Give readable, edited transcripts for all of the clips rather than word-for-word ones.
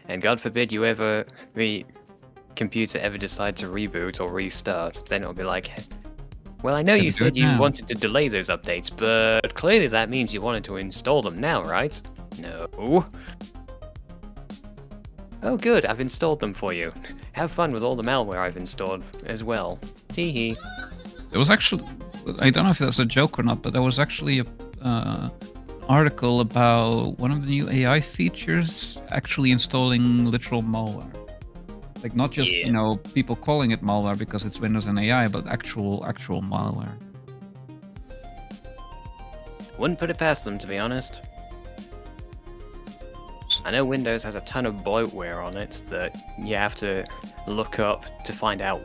And God forbid the computer ever decide to reboot or restart, then it'll be like, well, I know you said you wanted to delay those updates, but clearly that means you wanted to install them now, right? No. Oh good, I've installed them for you. Have fun with all the malware I've installed as well. Teehee. There was actually, I don't know if that's a joke or not, but there was actually a article about one of the new AI features actually installing literal malware. Like not just, you know, people calling it malware because it's Windows and AI, but actual malware. Wouldn't put it past them, to be honest. I know Windows has a ton of bloatware on it that you have to look up to find out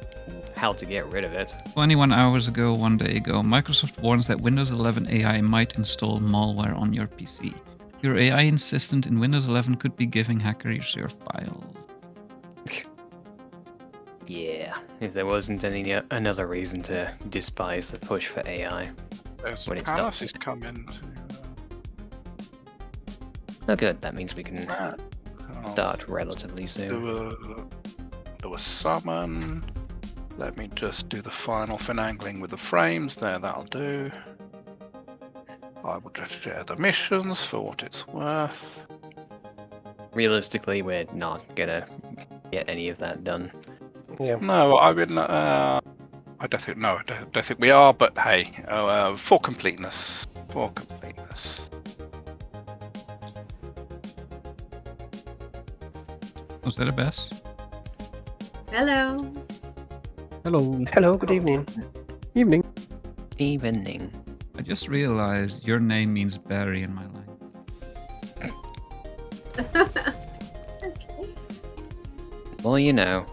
how to get rid of it. 21 hours ago, 1 day ago, Microsoft warns that Windows 11 AI might install malware on your PC. Your AI assistant in Windows 11 could be giving hackers your files. Yeah, if there wasn't another reason to despise the push for AI. There's when it Palace stops. come in. Oh good, that means we can start relatively soon. Do a summon. Let me just do the final finagling with the frames there, that'll do. I will just share the missions for what it's worth. Realistically, we're not gonna get any of that done. Yeah. No, I mean, I don't think. No, I don't think we are. But hey, for completeness, for completeness. Was that a Bess? Hello. Hello. Hello, good evening. Evening. Evening. I just realized your name means berry in my language. Okay. Well, you know.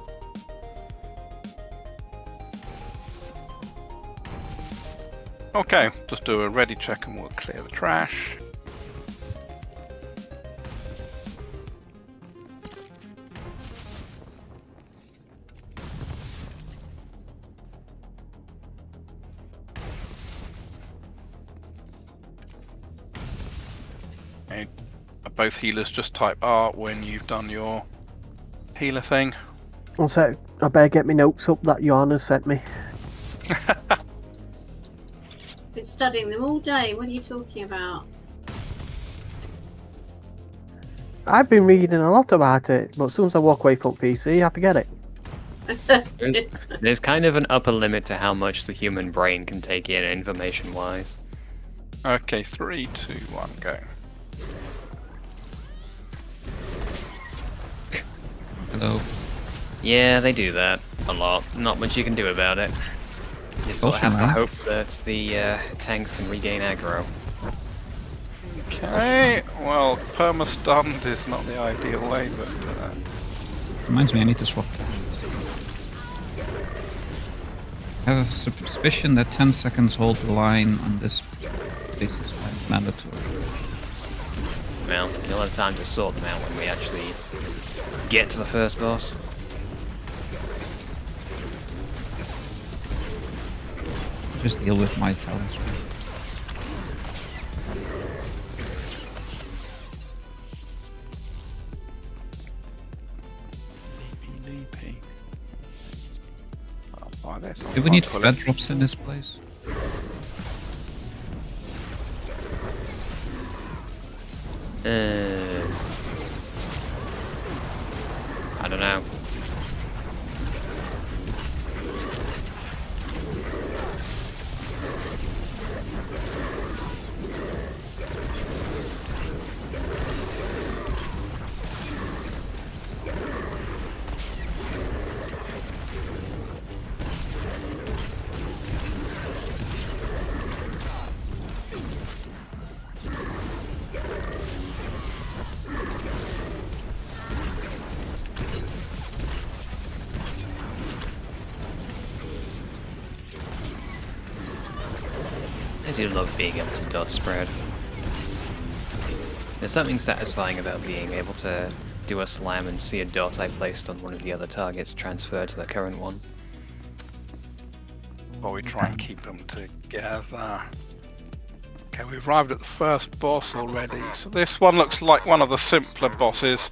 Okay, just do a ready check and we'll clear the trash. Okay, both healers just type R when you've done your healer thing. One sec. I better get my notes up that Johanna sent me. Been studying them all day. What are you talking about? I've been reading a lot about it, but as soon as I walk away from PC, I forget it. There's kind of an upper limit to how much the human brain can take in information-wise. Okay, 3, 2, 1, go. Hello. Yeah, they do that a lot. Not much you can do about it. You sort of have to hope that the tanks can regain aggro. Okay, well, perma-stunned is not the ideal way, but... Reminds me, I need to swap planes. I have a suspicion that 10 seconds hold the line on this base is mandatory. Well, you'll have time to sort them out when we actually get to the first boss. Just deal with my talents. Leapy. Oh, that's not Do we need fun. fed drops in this place? I don't know. I do love being able to dot spread. There's something satisfying about being able to do a slam and see a dot I placed on one of the other targets transfer to the current one. While we try and keep them together. Okay, we've arrived at the first boss already. So this one looks like one of the simpler bosses.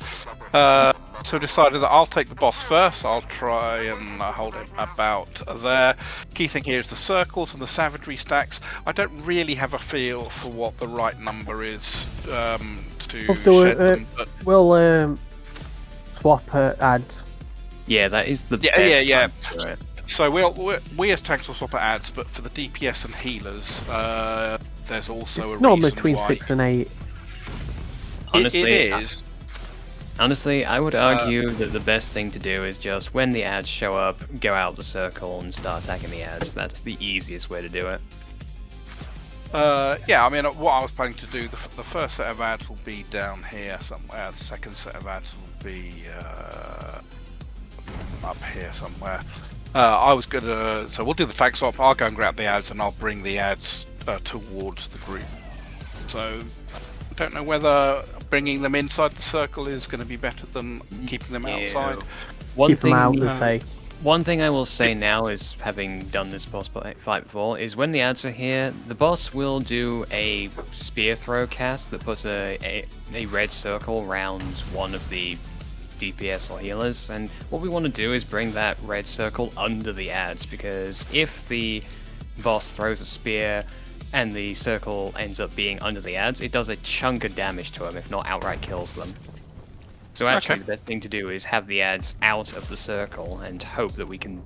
So decided that I'll take the boss first. I'll try and hold him about there. Key thing here is the circles and the savagery stacks. I don't really have a feel for what the right number is to shed them. But... We'll swap ads. Yeah, that is the best. Yeah. time to do it. So we as tanks will swap at ads, but for the DPS and healers, there's also a Normally reason between why. 6 and 8. Honestly, it is. Honestly, I would argue that the best thing to do is just when the ads show up, go out the circle and start attacking the ads. That's the easiest way to do it. Yeah, I mean, what I was planning to do, the first set of ads will be down here somewhere. The second set of ads will be up here somewhere. I was gonna, so we'll do the tank swap. I'll go and grab the ads, and I'll bring the ads towards the group. So I don't know whether bringing them inside the circle is going to be better than keeping them outside. Keep them out, let's say. One thing I will say now is, having done this boss fight before, is when the ads are here, the boss will do a spear throw cast that puts a red circle around one of the DPS or healers, and what we want to do is bring that red circle under the ads, because if the boss throws a spear and the circle ends up being under the ads, it does a chunk of damage to them, if not outright kills them. So actually, the best thing to do is have the ads out of the circle and hope that we can,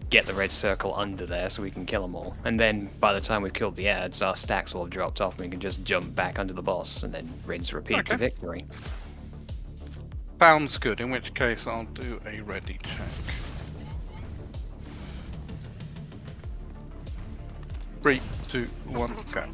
get the red circle under there so we can kill them all. And then by the time we've killed the ads, our stacks will have dropped off and we can just jump back under the boss and then rinse repeat to victory. Sounds good, in which case I'll do a ready check. 3, 2, 1, go.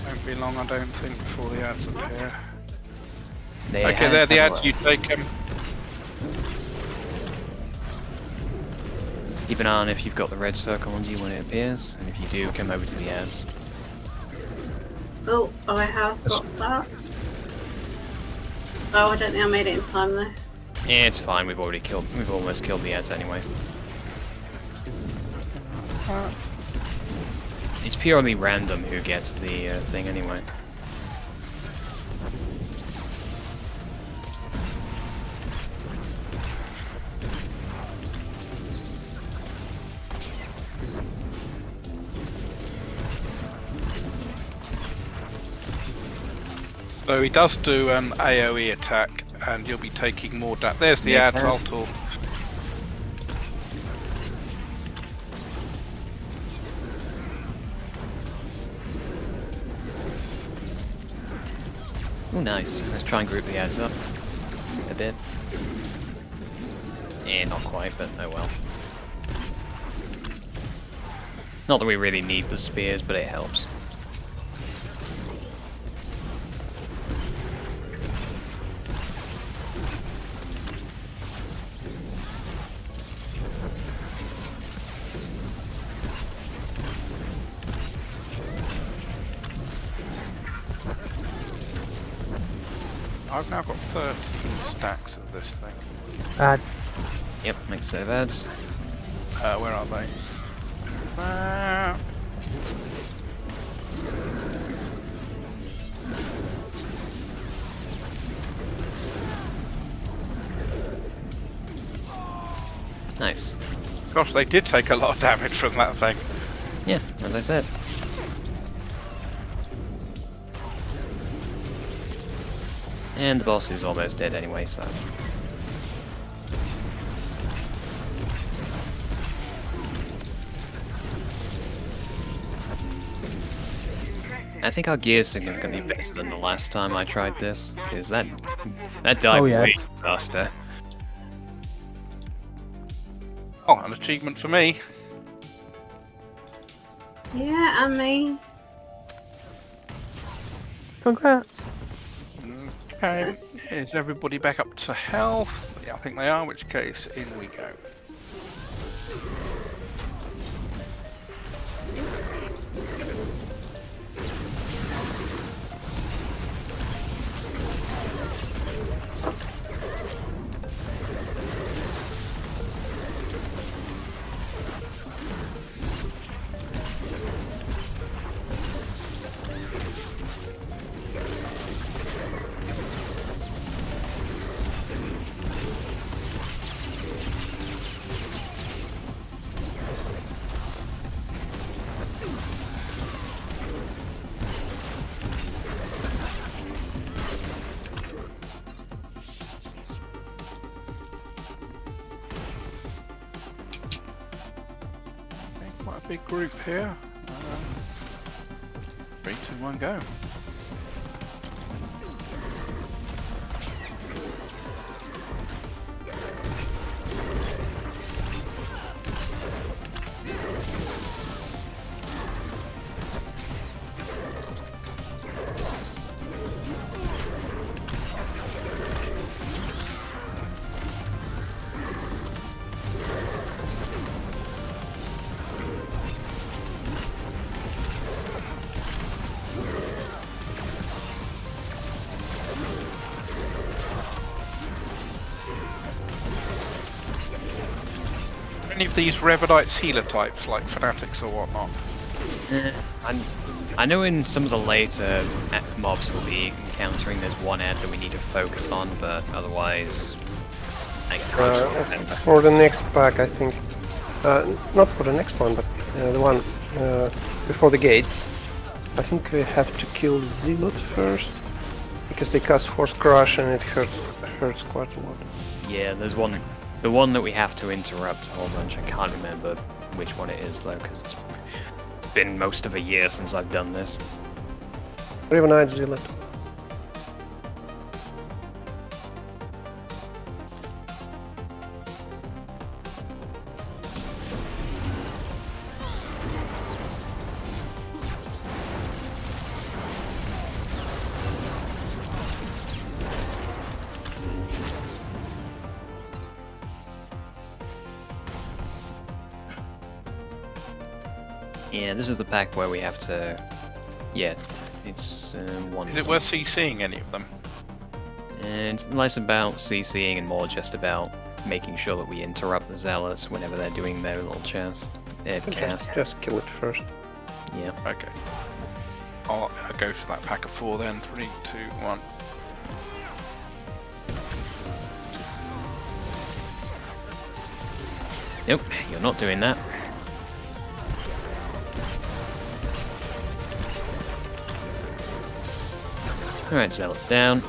Won't be long, I don't think, before the ads appear. Okay, there the ads, you take them. Keep an eye on if you've got the red circle on you when it appears, and if you do, come over to the ads. Oh, I have got that. Oh, I don't think I made it in time though. Yeah, it's fine. We've almost killed the ads anyway. It's purely random who gets the thing anyway. So he does do an AoE attack, and you'll be taking more damage. There's the ads, I'll talk. Oh, nice. Let's try and group the ads up a bit. Yeah, not quite, but oh well. Not that we really need the spears, but it helps. I've now got 13 stacks of this thing. Ad. Yep, next set of ads. Where are they? Nice. Gosh, they did take a lot of damage from that thing. Yeah, as I said. And the boss is almost dead anyway, so... I think our gear is significantly better than the last time I tried this, because that died Oh, way yes. faster. Oh, an achievement for me. Yeah, and me. Congrats. Okay, is everybody back up to health? Yeah, I think they are, in which case, in we go. Quite a big group here. 3, 2, 1, go. Any of these Revadites healer types, like fanatics or whatnot? I know in some of the later mobs we'll be encountering, there's one ad that we need to focus on, but otherwise, I can't remember. For the next pack, I think. Not for the next one, but the one before the gates. I think we have to kill Zealot first, because they cast Force Crush and it hurts quite a lot. Yeah, there's one. The one that we have to interrupt a whole bunch. I can't remember which one it is though, because it's been most of a year since I've done this. Ravenite Zealot. Yeah, this is the pack where we have to. Yeah, it's one. Is it worth CCing any of them? And less about CCing and more just about making sure that we interrupt the zealots whenever they're doing their little cast. Just kill it first. Yeah. Okay. I'll go for that pack of 4 then. 3, 2, 1. Nope, you're not doing that. Alright, zealots down. It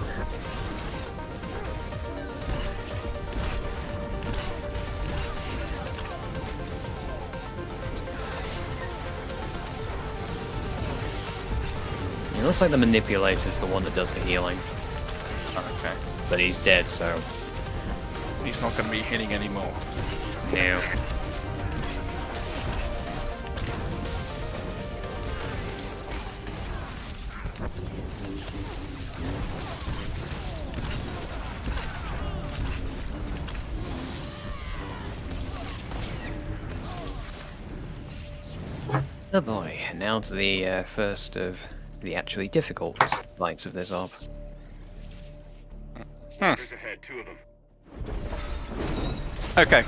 looks like the manipulator's the one that does the healing. Okay. But he's dead, so He's not going to be hitting anymore. no. Oh boy, now to the first of the actually difficult fights of this op. Okay,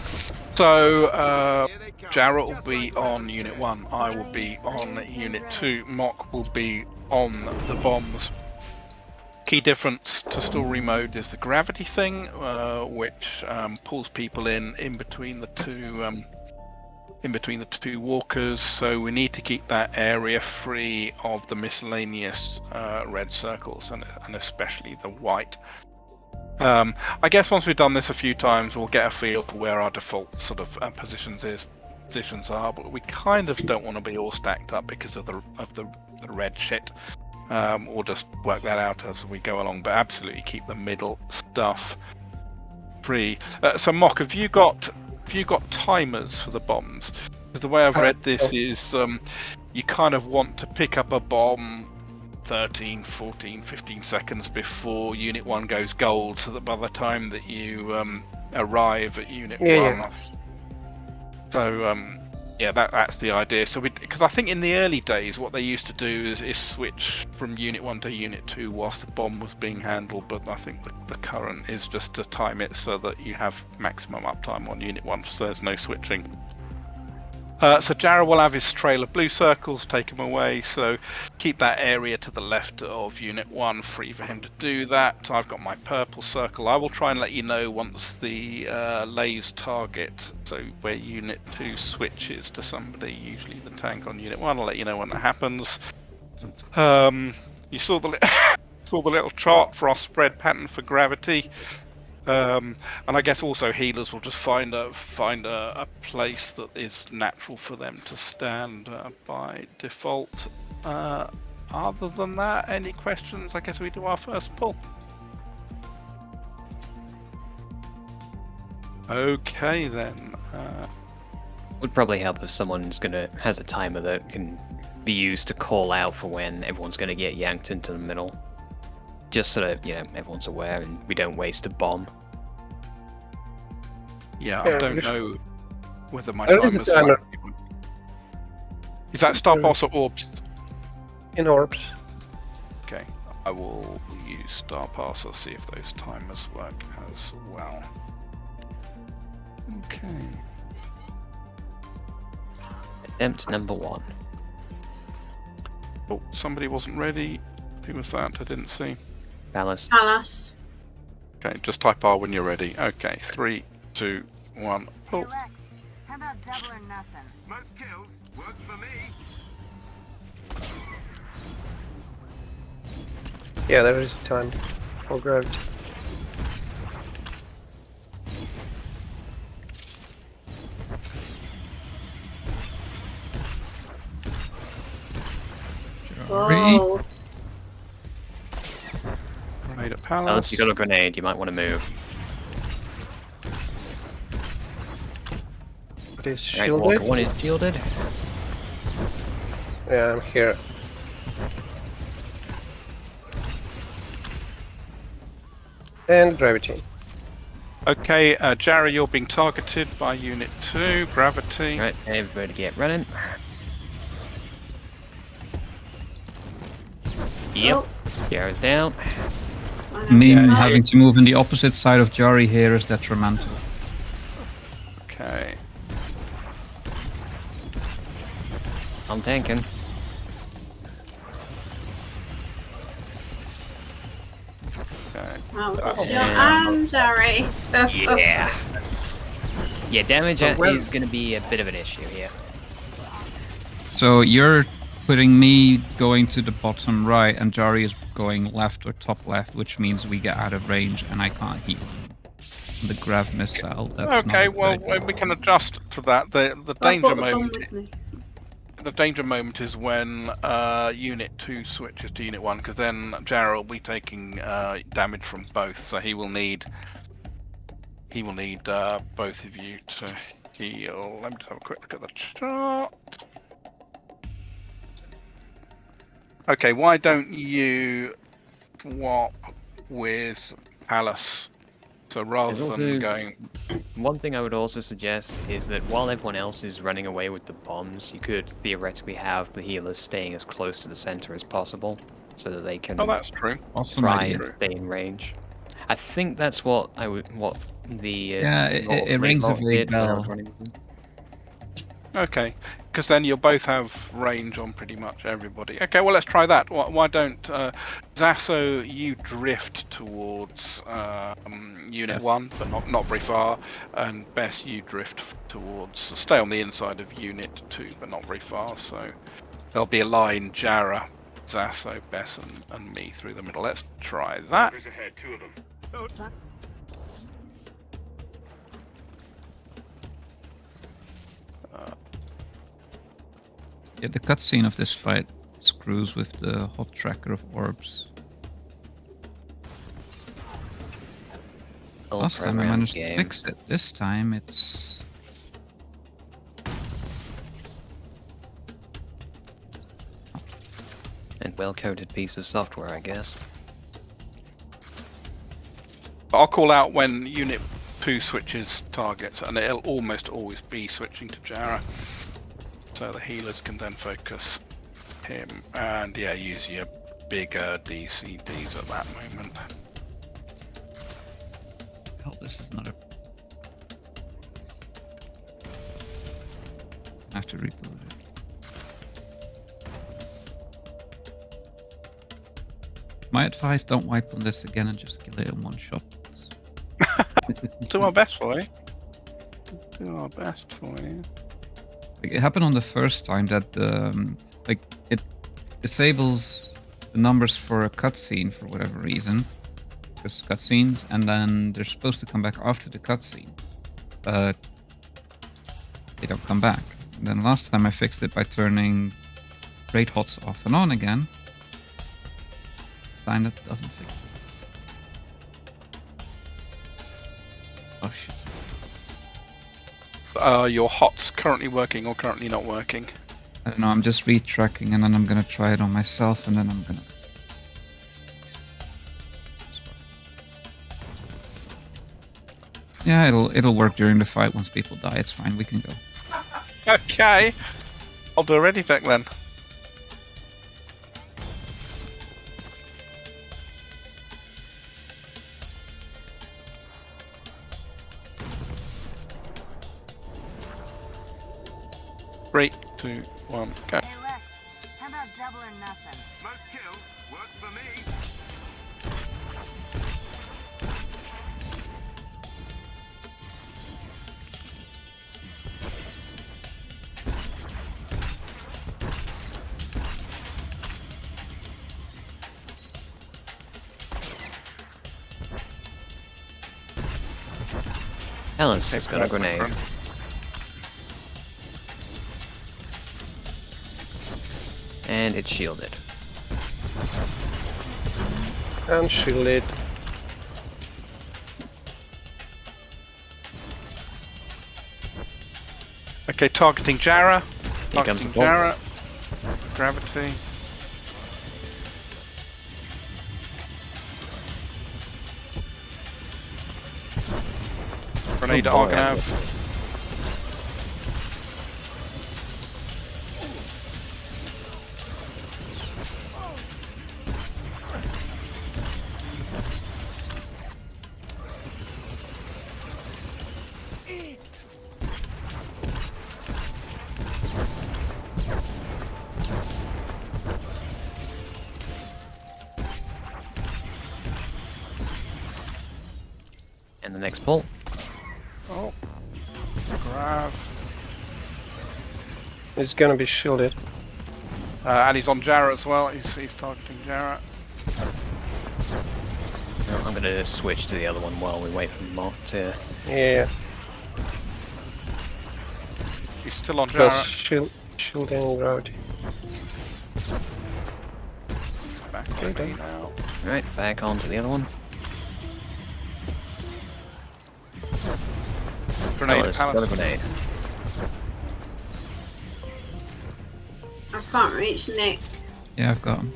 so Jarrett will be on Unit 1, I will be on Unit 2, Mock will be on the bombs. Key difference to story mode is the gravity thing, which pulls people in between the two walkers, so we need to keep that area free of the miscellaneous red circles and especially the white. I guess once we've done this a few times, we'll get a feel for where our default sort of positions are, but we kind of don't want to be all stacked up because of the red shit. We'll just work that out as we go along, but absolutely keep the middle stuff free. So Mock, have you got timers for the bombs? Because the way I've read this is you kind of want to pick up a bomb 13, 14, 15 seconds before Unit 1 goes gold, so that by the time that you arrive at Unit 1... So, yeah, that's the idea. So, because I think in the early days, what they used to do is switch from Unit 1 to Unit 2 whilst the bomb was being handled, but I think the current is just to time it so that you have maximum uptime on Unit 1, so there's no switching. So Jarrah will have his trail of blue circles, take him away, so keep that area to the left of Unit 1 free for him to do that. I've got my purple circle. I will try and let you know once the lays target, so where Unit 2 switches to somebody, usually the tank on Unit 1, I'll let you know when that happens. You saw the little chart for our spread pattern for gravity. And I guess also healers will just find a place that is natural for them to stand by default. Other than that, any questions? I guess we do our first pull. Okay then. Would probably help if someone's has a timer that can be used to call out for when everyone's gonna get yanked into the middle. Just so that, everyone's aware and we don't waste a bomb. Yeah, I don't know whether my timer's timer. Is that Star ToS or Orbs? In Orbs. Okay, I will use Star Parser, see if those timers work as well. Okay. Attempt number 1. Oh, somebody wasn't ready. Who was that? I didn't see. Palace. Palace. Okay, just type R when you're ready. Okay, 3, 2, 1, pull. Hey Lex, how about double or nothing? Most kills works for me. Yeah, there is a time for gravity. Whoa. Grenade at Palace, Palace. you got a grenade, you might want to move. It is Right, shielded. Walker 1 is shielded. Yeah, I'm here. And gravity. Okay, Jarrah, you're being targeted by Unit 2, Gravity. Right, everybody get running. Yep, Oh. Jarrah's down. Me Yeah, having to move in the opposite side of Jarrah here is detrimental. Okay. I'm tanking. Okay. What's your Yeah. arm? Sorry. Yeah. Yeah, damage So when- is going to be a bit of an issue here. So you're putting me going to the bottom right and Jarrah is going left or top left, which means we get out of range and I can't heal the grav missile. That's Okay, not well, good. we can adjust to that. The I've danger got the bomb moment. with me. The danger moment is when Unit 2 switches to Unit 1, because then Jarrah will be taking damage from both, so he will need both of you to heal. Let me just have a quick look at the chart. Okay, why don't you swap with Palace? So rather There's than also- going... One thing I would also suggest is that while everyone else is running away with the bombs, you could theoretically have the healers staying as close to the center as possible, so that they can Oh, that's true. Awesome try idea. and stay in range. I think that's what the Yeah, it Raid rings a Mob vague did when I was bell. running with them. Okay, because then you'll both have range on pretty much everybody. Okay, well, let's try that. Why don't Zasso, you drift towards Unit Yes. 1, but not very far, and Bess, you drift towards, stay on the inside of Unit 2, but not very far, so there'll be a line, Jarrah, Zasso, Bess, and me through the middle. Let's try that. There's ahead, 2 of them. Yeah, the cutscene of this fight is crews with the hot tracker of orbs. All Last time I programmed managed game. to fix it. This time it's... And well-coded piece of software, I guess. I'll call out when Unit Poo switches targets, and it'll almost always be switching to Jara. So the healers can then focus him, and yeah, use your bigger DCDs at that moment. Hell, this is not a... I have to reboot it. My advice, don't wipe on this again and just kill it in one shot. Do our best for you. Do our best for you. Like, it happened on the first time that like it disables the numbers for a cutscene for whatever reason, because cutscenes, and then they're supposed to come back after the cutscene, but they don't come back. And then last time I fixed it by turning raid hots off and on again. Time that doesn't fix it. Oh shit. Are your HOTS currently working or currently not working? I don't know, I'm just retracking and then I'm gonna try it on myself and then I'm gonna... Yeah, it'll work during the fight once people die, it's fine, we can go. Okay. I'll do a ready pack then. Three, 2, 1, go. Hey Lex, how about double or nothing? Most kills works for me. Alice has got a grenade. And it's shielded. And shielded. Okay, targeting Jara. Here comes Targeting the bomb. Jara. Gravity. Grenade Oh boy. Arganav. And the next pull. Oh. Grav. It's gonna be shielded. And he's on Jara as well. He's targeting Jara. I'm gonna switch to the other one while we wait for Mott to... Yeah. He's still on Jara. Plus shielding gravity. He's back on me now. Right, back onto the other one. Grenade Alice, got a Palace. grenade. I can't reach Nick. Yeah, I've got him.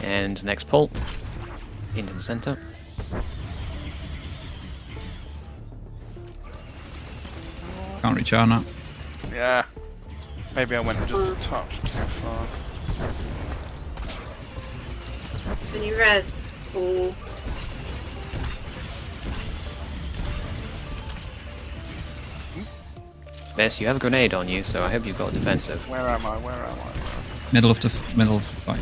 And next pull. Into the center. Can't reach Anna. Yeah. Maybe I went just a touch too far. Can you res? Or Bess, you have a grenade on you, so I hope you've got a defensive. Where am I? Where am I? Middle of the fight.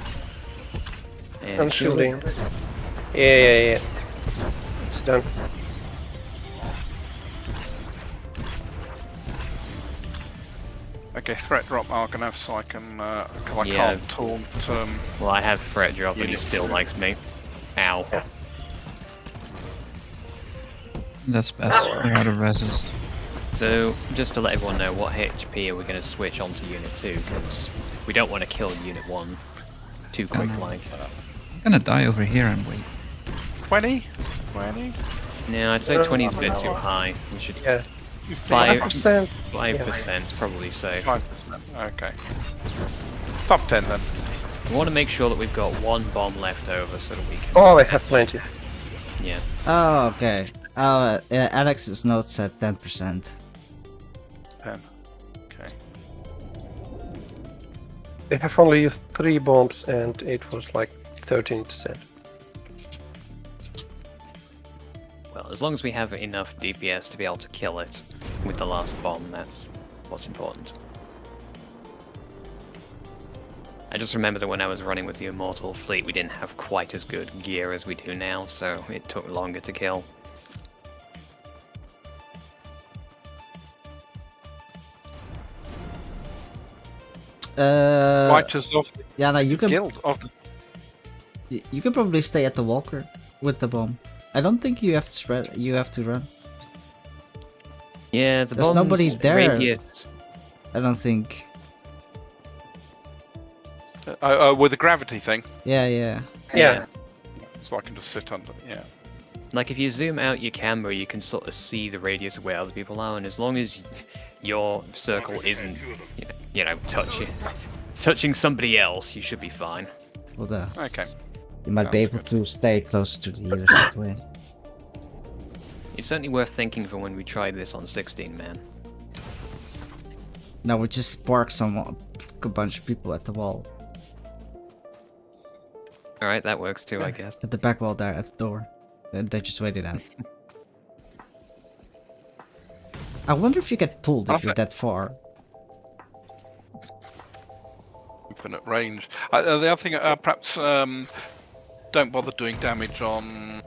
And shielding. Yeah. It's done. Okay, threat drop Arganav so I can, cause I Yeah. can't taunt, Well, I have threat drop, but he still likes me. Ow. That's best. They're out of reses. So, just to let everyone know, what HP are we going to switch onto Unit 2? Because we don't want to kill Unit 1. Too quick, like. I'm gonna die over here and wait. 20? 20? No, I'd say 20 is a bit too high. We should Yeah. 5%, 5%. probably safe. 5%. Okay. Top 10 then. We want to make sure that we've got one bomb left over so that we can. Oh, I have plenty. Yeah. Oh, okay. Alex's note said 10%. 10. Okay. They have only used 3 bombs and it was like 13%. Well, as long as we have enough DPS to be able to kill it with the last bomb, that's what's important. I just remember that when I was running with the Immortal fleet, we didn't have quite as good gear as we do now, so it took longer to kill. Fighters of the Yeah, no, you can. guild of the. You can probably stay at the Walker with the bomb. I don't think you have to spread. You have to run. Yeah, the There's bomb's nobody there. radius. I don't think. With the gravity thing. Yeah, yeah. Yeah. So I can just sit under. Yeah. Like if you zoom out your camera, you can sort of see the radius of where other people are, and as long as your circle isn't, you know, touching somebody else, you should be fine. Well, Okay. you might be Sounds able good. to stay closer to the healers that way. It's certainly worth thinking for when we try this on 16 man. No, we just spark a bunch of people at the wall. All right, that works too, I guess. At the back wall there, at the door. And they just waited out. I wonder if you get pulled if you're that far. Infinite range. The other thing, perhaps don't bother doing damage on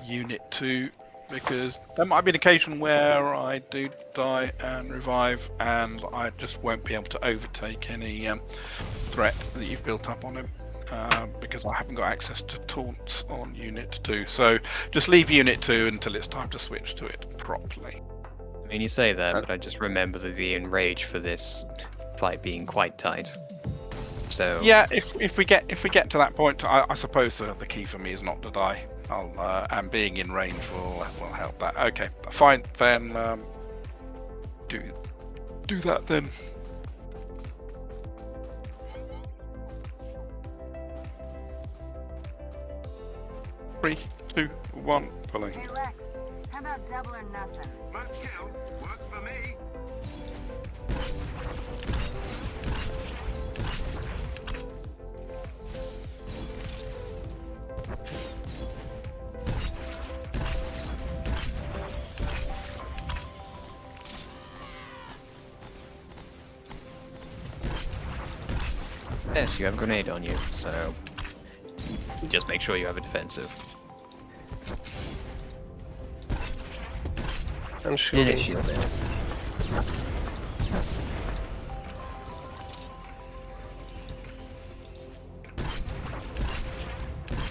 Unit 2, because there might be an occasion where I do die and revive, and I just won't be able to overtake any threat that you've built up on him. Because I haven't got access to taunts on Unit 2. So just leave Unit 2 until it's time to switch to it properly. I mean, you say that, but I just remember the enrage for this fight being quite tight. So Yeah, if we get to that point, I suppose the key for me is not to die. And being in range will help that. Okay, fine then. Do that then. 3, 2, 1, pulling. Hey Lex, how about double or nothing? Most kills works for me. yes, you have a grenade on you, so just make sure you have a defensive. I'm And shooting. it's shielded.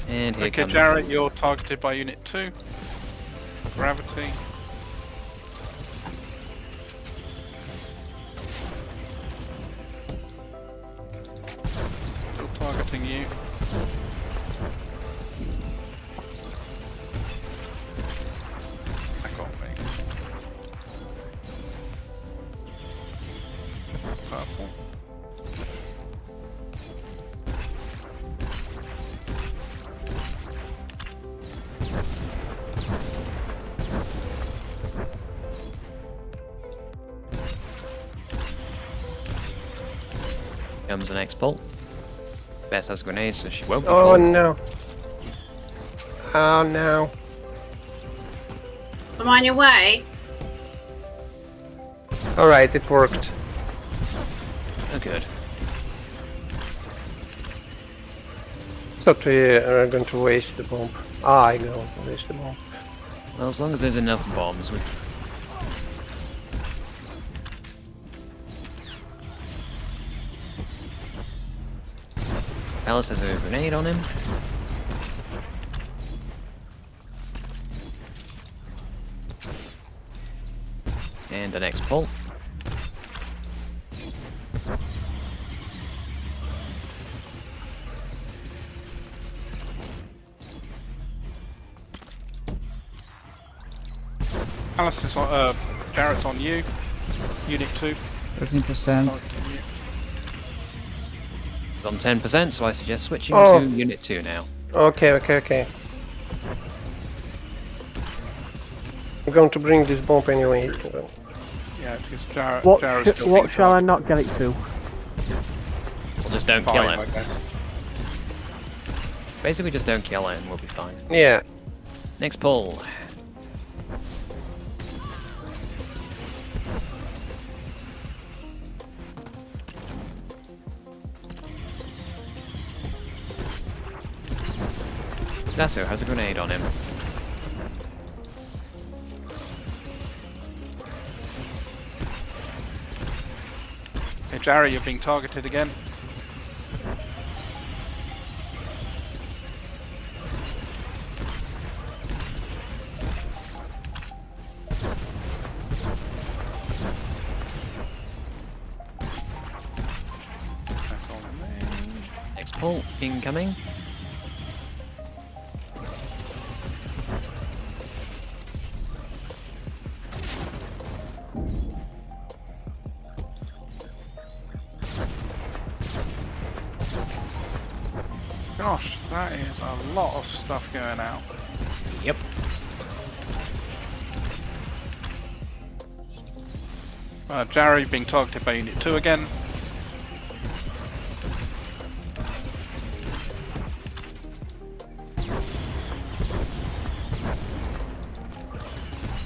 And here Okay, comes Jarrett, you're targeted by Unit 2. Gravity. Still targeting you. Back on me. Purple. comes the next bolt. Bess has grenades, so she won't be Oh pulled. no. Oh no. I'm on your way. Alright, it worked. Oh, good. Thought we are going to waste the bomb. Ah, I know, waste the bomb. Well, as long as there's enough bombs, we... Alice has a grenade on him. And the next bolt. Palace is on, Jarrett's on you. Unit 2. 13%. It's on 10%, so I suggest switching Oh. to Unit 2 now. Okay. I'm going to bring this bomb anyway. Yeah, because Jarrett's What still being shall I targeted. not get it to? Well, just don't Fine, kill I him. guess. Basically, just don't kill it and we'll be fine. Yeah. Next pull. Lasso has a grenade on him. Hey, Jarrett, you're being targeted again. Back on me. Next pull incoming. Gosh, that is a lot of stuff going out. Yep. Jarry being targeted by Unit 2 again.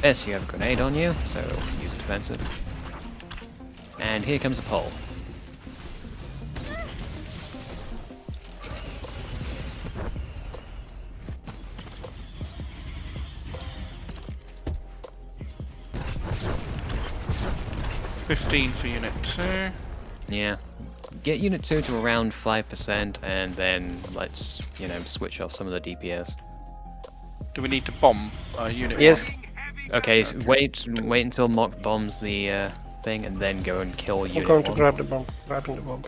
Yes, you have a grenade on you, so use a defensive. And here comes a pull. $15 for Unit 2. Yeah. Get Unit 2 to around 5%, and then let's, switch off some of the DPS. Do we need to bomb Unit Yes. 1? Okay, so wait until Mock bombs the thing, and then go and kill I'm Unit going to 1. grab the bomb. Grabbing the bomb.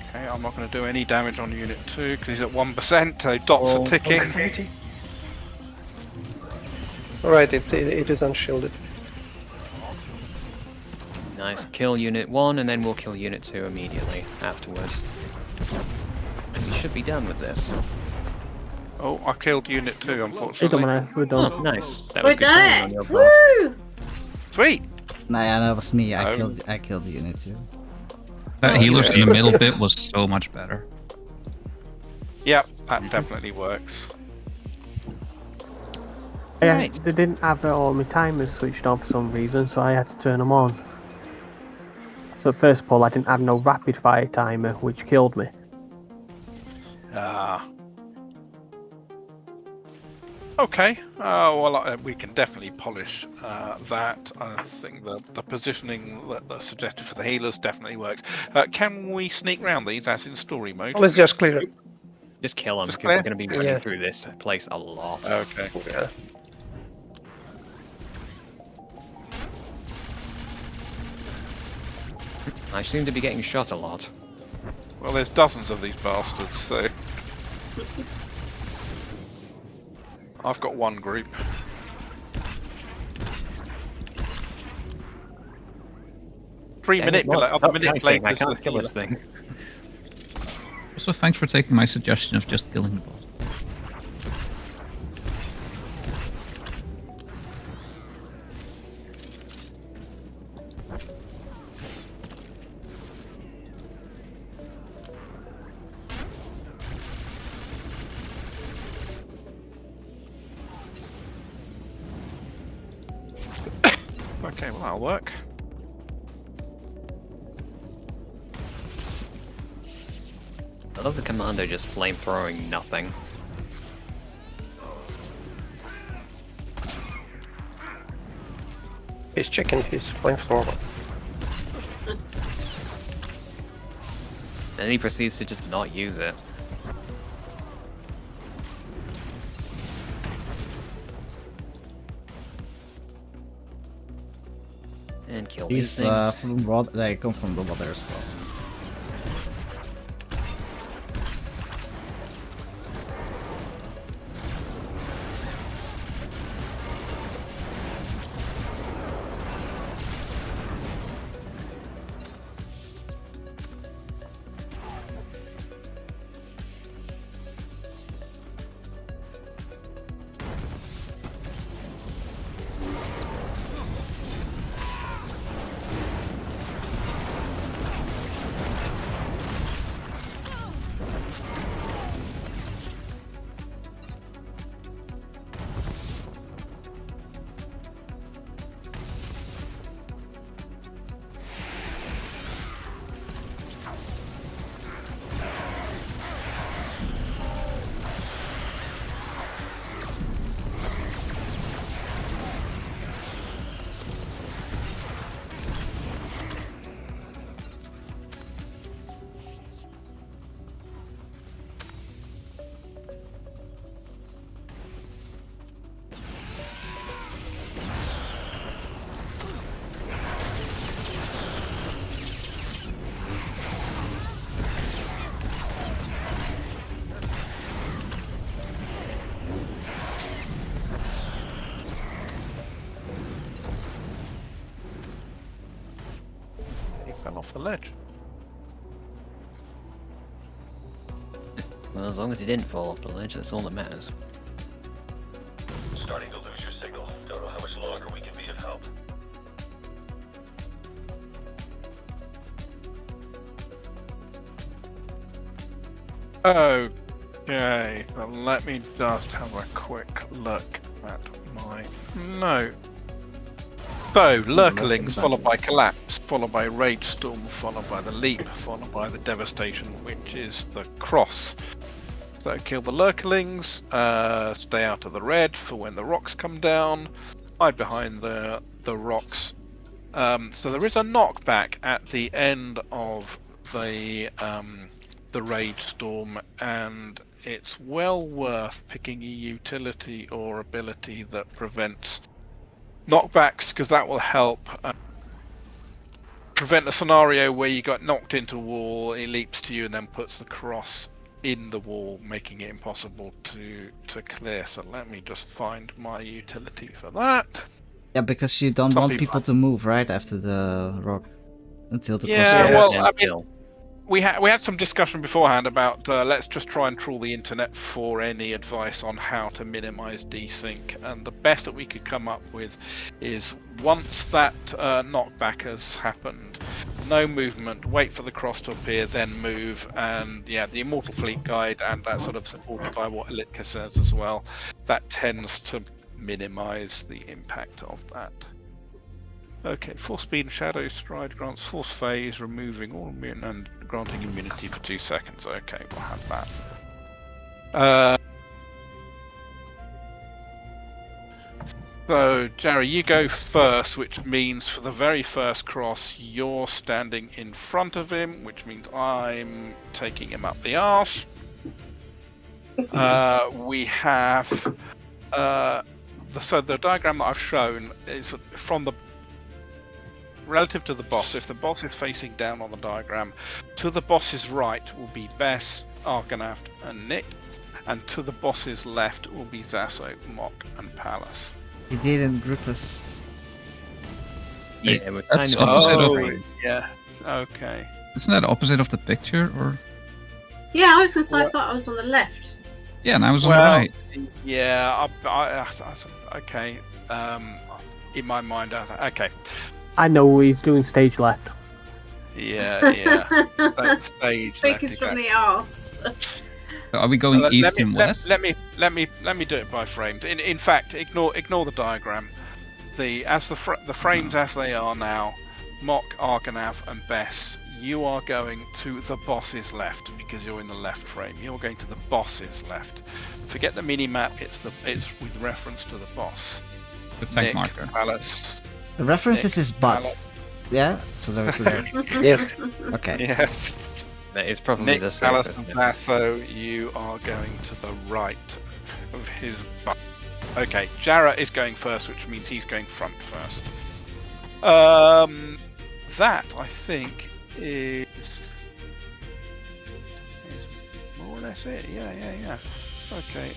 Okay, I'm not going to do any damage on Unit 2 because he's at 1%, so dots are ticking. Alright, it is unshielded. Nice. Kill Unit 1, and then we'll kill Unit 2 immediately afterwards. And we should be done with this. Oh, I killed Unit 2, It don't unfortunately. matter, we're done. Oh, nice. That We're was good planning there! on your part. Woo! Sweet! Nah, that was me. I Oh. killed the unit too. That healers in the middle bit was so much better. Yep, that definitely works. Yeah, Right. they didn't have all my timers switched on for some reason, so I had to turn them on. So at first pull, I didn't have no rapid fire timer, which killed me. Okay, well, we can definitely polish that. I think the positioning that's suggested for the healers definitely works. Can we sneak round these as in story mode? Let's just clear it. Just kill them, Just because we're clear? going to be running Yeah. through this place a lot. Okay. Yeah. I seem to be getting shot a lot. Well, there's dozens of these bastards, so... I've got one group. Dang it, Mod, Other stop manipulate fighting, I is the can't kill this healer. thing. Also, thanks for taking my suggestion of just killing the boss. Okay, well that'll work. I love the commando just flamethrowing nothing. He's checking his flamethrower. Then he proceeds to just not use it. And kill these These things. from water, they come from the water as well. fell off the ledge. Well, as long as he didn't fall off the ledge, that's all that matters. Starting to lose your signal. Don't know how much longer we can be of help. Okay, well, let me just have a quick look at my note. So, Lurklings, followed by Collapse, followed by Rage Storm, followed by the Leap, followed by the Devastation, which is the Cross. So, kill the Lurklings, stay out of the red for when the rocks come down, hide behind the rocks. So there is a knockback at the end of the Rage Storm, and it's well worth picking a utility or ability that prevents knockbacks, because that will help prevent a scenario where you got knocked into a wall, it leaps to you and then puts the cross in the wall, making it impossible to clear. So let me just find my utility for that. Yeah, because you don't want people to move right after the rock until the cross. Yeah, goes. well, I mean, we had some discussion beforehand about let's just try and trawl the internet for any advice on how to minimize desync, and the best that we could come up with is once that knockback has happened, no movement, wait for the cross to appear, then move. And yeah, the Immortal Fleet Guide, and that's sort of supported by what Elitka says as well, that tends to minimize the impact of that. Okay, Force Speed and Shadow Stride grants Force Phase, removing all immune and granting immunity for 2 seconds. Okay, we'll have that. So, Jerry, you go first, which means for the very first cross, you're standing in front of him, which means I'm taking him up the arse. We have... so the diagram that I've shown is from the relative to the boss. If the boss is facing down on the diagram, to the boss's right will be Bess, Argonath, and Nick, and to the boss's left will be Zasso, Mock, and Pallas. He didn't group us. Yeah, we're That's kind of opposite of... Yeah. Okay. Isn't that opposite of the picture, or? Yeah, I was going to say, I thought I was on the left. Yeah, and I was on the right. Yeah. Okay. In my mind, okay. I know he's doing stage left. Yeah. Stage. Focus from the arse. So are we going east and west? Let me do it by frames. In fact, ignore the diagram. The frames as they are now, Mock, Argonath, and Bess. You are going to the boss's left because you're in the left frame. You're going to the boss's left. Forget the mini map. It's with reference to the boss. The tank Nick, marker. Pallas. The reference is his butt. Pallas. Yeah, so they're clear. Yes. Okay. Yes. That is probably Nick, the Pallas, safest. and Zasso, you are going to the right of his butt. Okay, Jarrah is going first, which means he's going front first. That, I think, is more or less it. Yeah. Okay.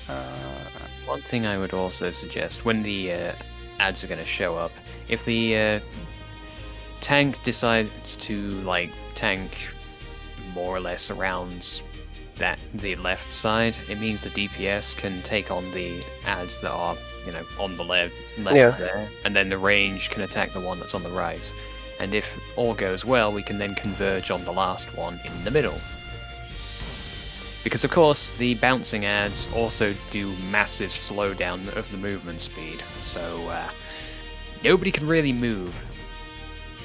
One thing I would also suggest, when the ads are going to show up, if the tank decides to tank more or less around the left side, it means the DPS can take on the ads that are on the left there, and then the range can attack the one that's on the right. And if all goes well, we can then converge on the last one in the middle. Because of course, the bouncing ads also do massive slowdown of the movement speed, so nobody can really move.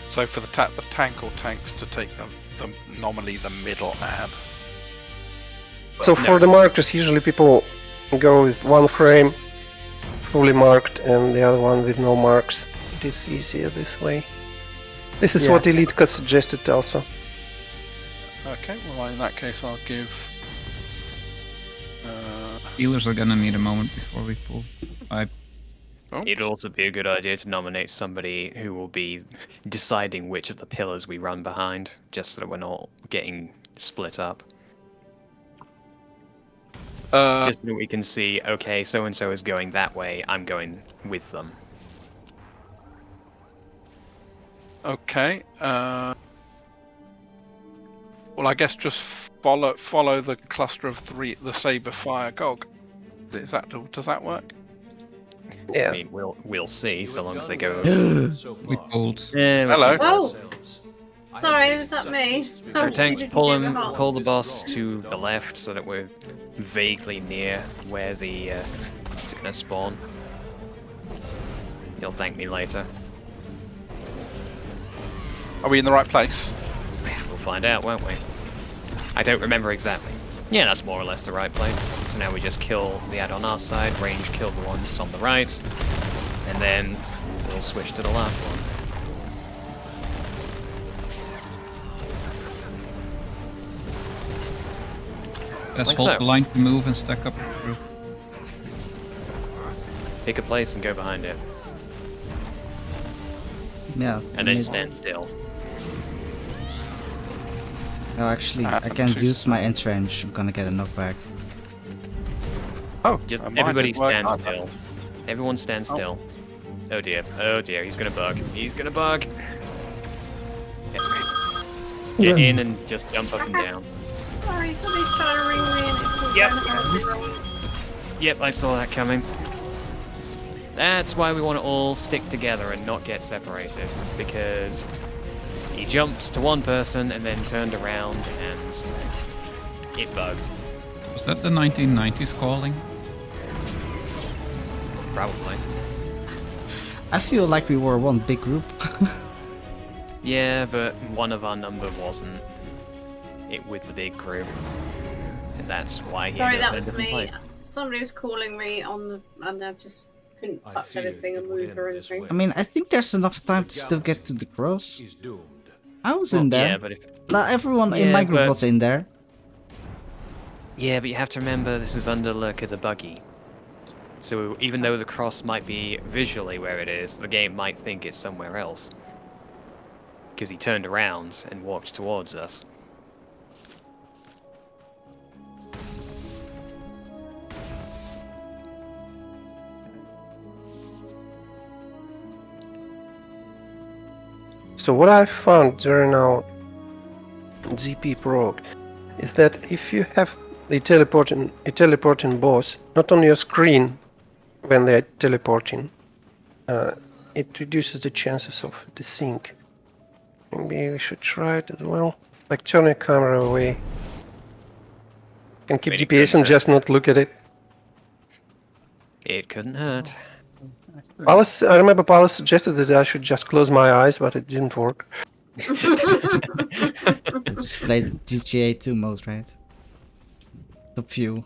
So for the tank or tanks to take nominally the middle ad. So for the markers, usually people go with one frame fully marked and the other one with no marks. It is easier this way. This is what Elitka suggested also. Okay, well in that case I'll give... Healers are gonna need a moment before we pull. It'd also be a good idea to nominate somebody who will be deciding which of the pillars we run behind, just so that we're not getting split up. Just so that we can see, okay, so-and-so is going that way, I'm going with them. Okay, Well, I guess just follow the cluster of 3, the Saber Fire Gog. Does that work? Yeah. I mean, we'll see, so long as they go. We pulled. Yeah, Hello. Oh, sorry, was that me? So How tanks did you pull do him, the hops? pull the boss to the left so that we're vaguely near where the it's gonna spawn. You'll thank me later. Are we in the right place? We'll find out, won't we? I don't remember exactly. Yeah, that's more or less the right place. So now we just kill the ad on our side, range kill the ones on the right, and then we'll switch to the last one. Let's Like hold so. the line to move and stack up the group. Pick a place and go behind it, Yeah. and then maybe- stand still. Oh, actually, I can't use my entrench. I'm gonna get a knockback. Oh, Just mine everybody didn't work stand either. still. Everyone stand still. Oh dear, he's gonna bug. He's gonna bug. Get in and just jump up and down. Sorry, somebody's trying to ring me and it's all Yep. going horribly wrong. Yep, I saw that coming. That's why we want to all stick together and not get separated, because he jumped to one person and then turned around and it bugged. Was that the 1990s calling? Probably. I feel like we were one big group. Yeah, but one of our number wasn't it with the big group. And that's why he Sorry, ended that up in a was different me. place. Somebody was calling me on the, and I just couldn't touch anything and move or anything. I mean, I think there's enough time to still get to the cross. I was in there. Yeah, but if Not everyone in Yeah, my group but- was in there. Yeah, but you have to remember this is under Lurker the Buggy. So even though the cross might be visually where it is, the game might think it's somewhere else. Because he turned around and walked towards us. So what I found during our GP prog is that if you have a teleporting boss not on your screen when they're teleporting, it reduces the chances of desync. Maybe we should try it as well. Like turn your camera away. Can keep Maybe DPS and couldn't just not look at it. It couldn't hurt. Palace, I remember Palace suggested that I should just close my eyes, but it didn't work. Just play GTA 2 mode, right? Top view.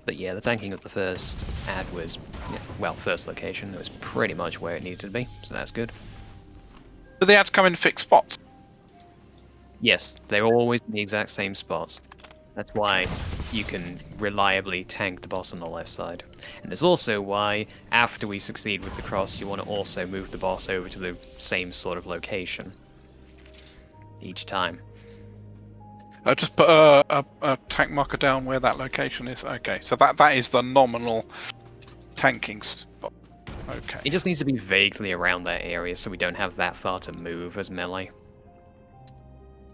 But yeah, the tanking of the first ad was, yeah, well, first location was pretty much where it needed to be, so that's good. Do the ads come in fixed spots? Yes, they're always in the exact same spots. That's why you can reliably tank the boss on the left side. And there's also why, after we succeed with the cross, you want to also move the boss over to the same sort of location. Each time. Just put a tank marker down where that location is. Okay, so that is the nominal tanking spot. Okay. It just needs to be vaguely around that area so we don't have that far to move as melee.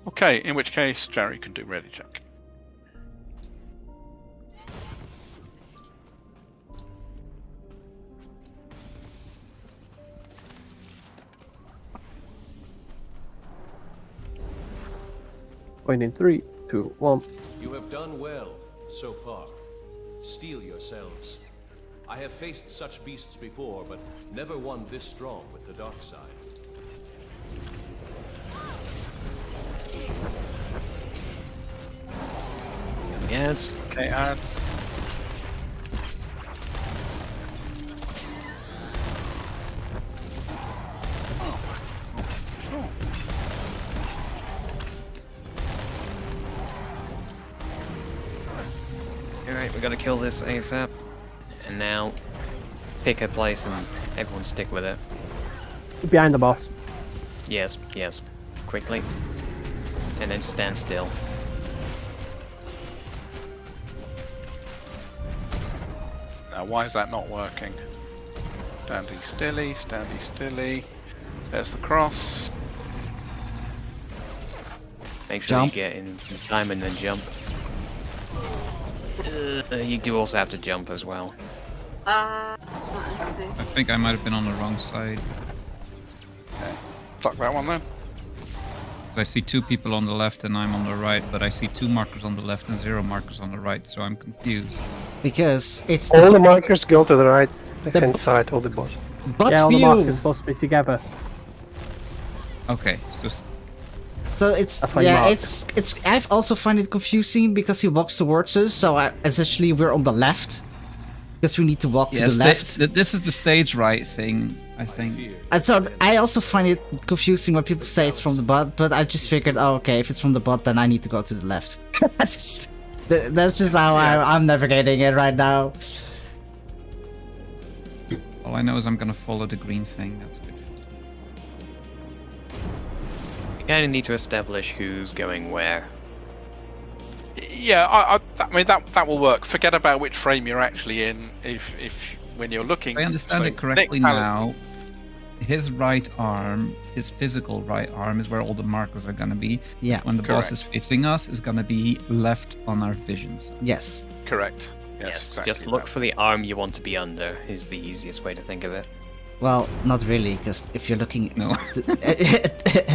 Okay, in which case Jerry can do ready check. Going in 3, 2, 1. You have done well so far. Steel yourselves. I have faced such beasts before, but never one this strong with the dark side. The ads. Okay, ads. Alright, we gotta kill this ASAP. And now, pick a place and everyone stick with it. Behind the boss. Yes, yes. Quickly. And then stand still. Now, why is that not working? Standing stilly, standing stilly. There's the cross. Make sure Jump. you get in time and then jump. You do also have to jump as well. Okay. I think I might have been on the wrong side. Tuck that one then. I see 2 people on the left and I'm on the right, but I see 2 markers on the left and 0 markers on the right, so I'm confused. Because it's All the the markers go to the right hand side of the boss. bot Yeah, all the view. markers supposed to be together. Okay, so So it's That's why you mark. it's I've also find it confusing because he walks towards us, so essentially we're on the left because we need to walk to yes, the left. this is the stage right thing, I think. And so I also find it confusing when people say it's from the bot, but I just figured, oh, okay, if it's from the bot, then I need to go to the left. That's just how I'm navigating it right now. All I know is I'm gonna follow the green thing. That's good. You kind of need to establish who's going where. Yeah, I mean that will work. Forget about which frame you're actually in. If when you're looking. If I understand so it correctly Nick Pallet- now, his right arm, his physical right arm, is where all the markers are gonna be. Yeah. When the boss Correct. is facing us, is gonna be left on our visions. Yes. Correct. Yes, exactly just look that. for the arm you want to be under is the easiest way to think of it. Well, not really, because if you're looking No.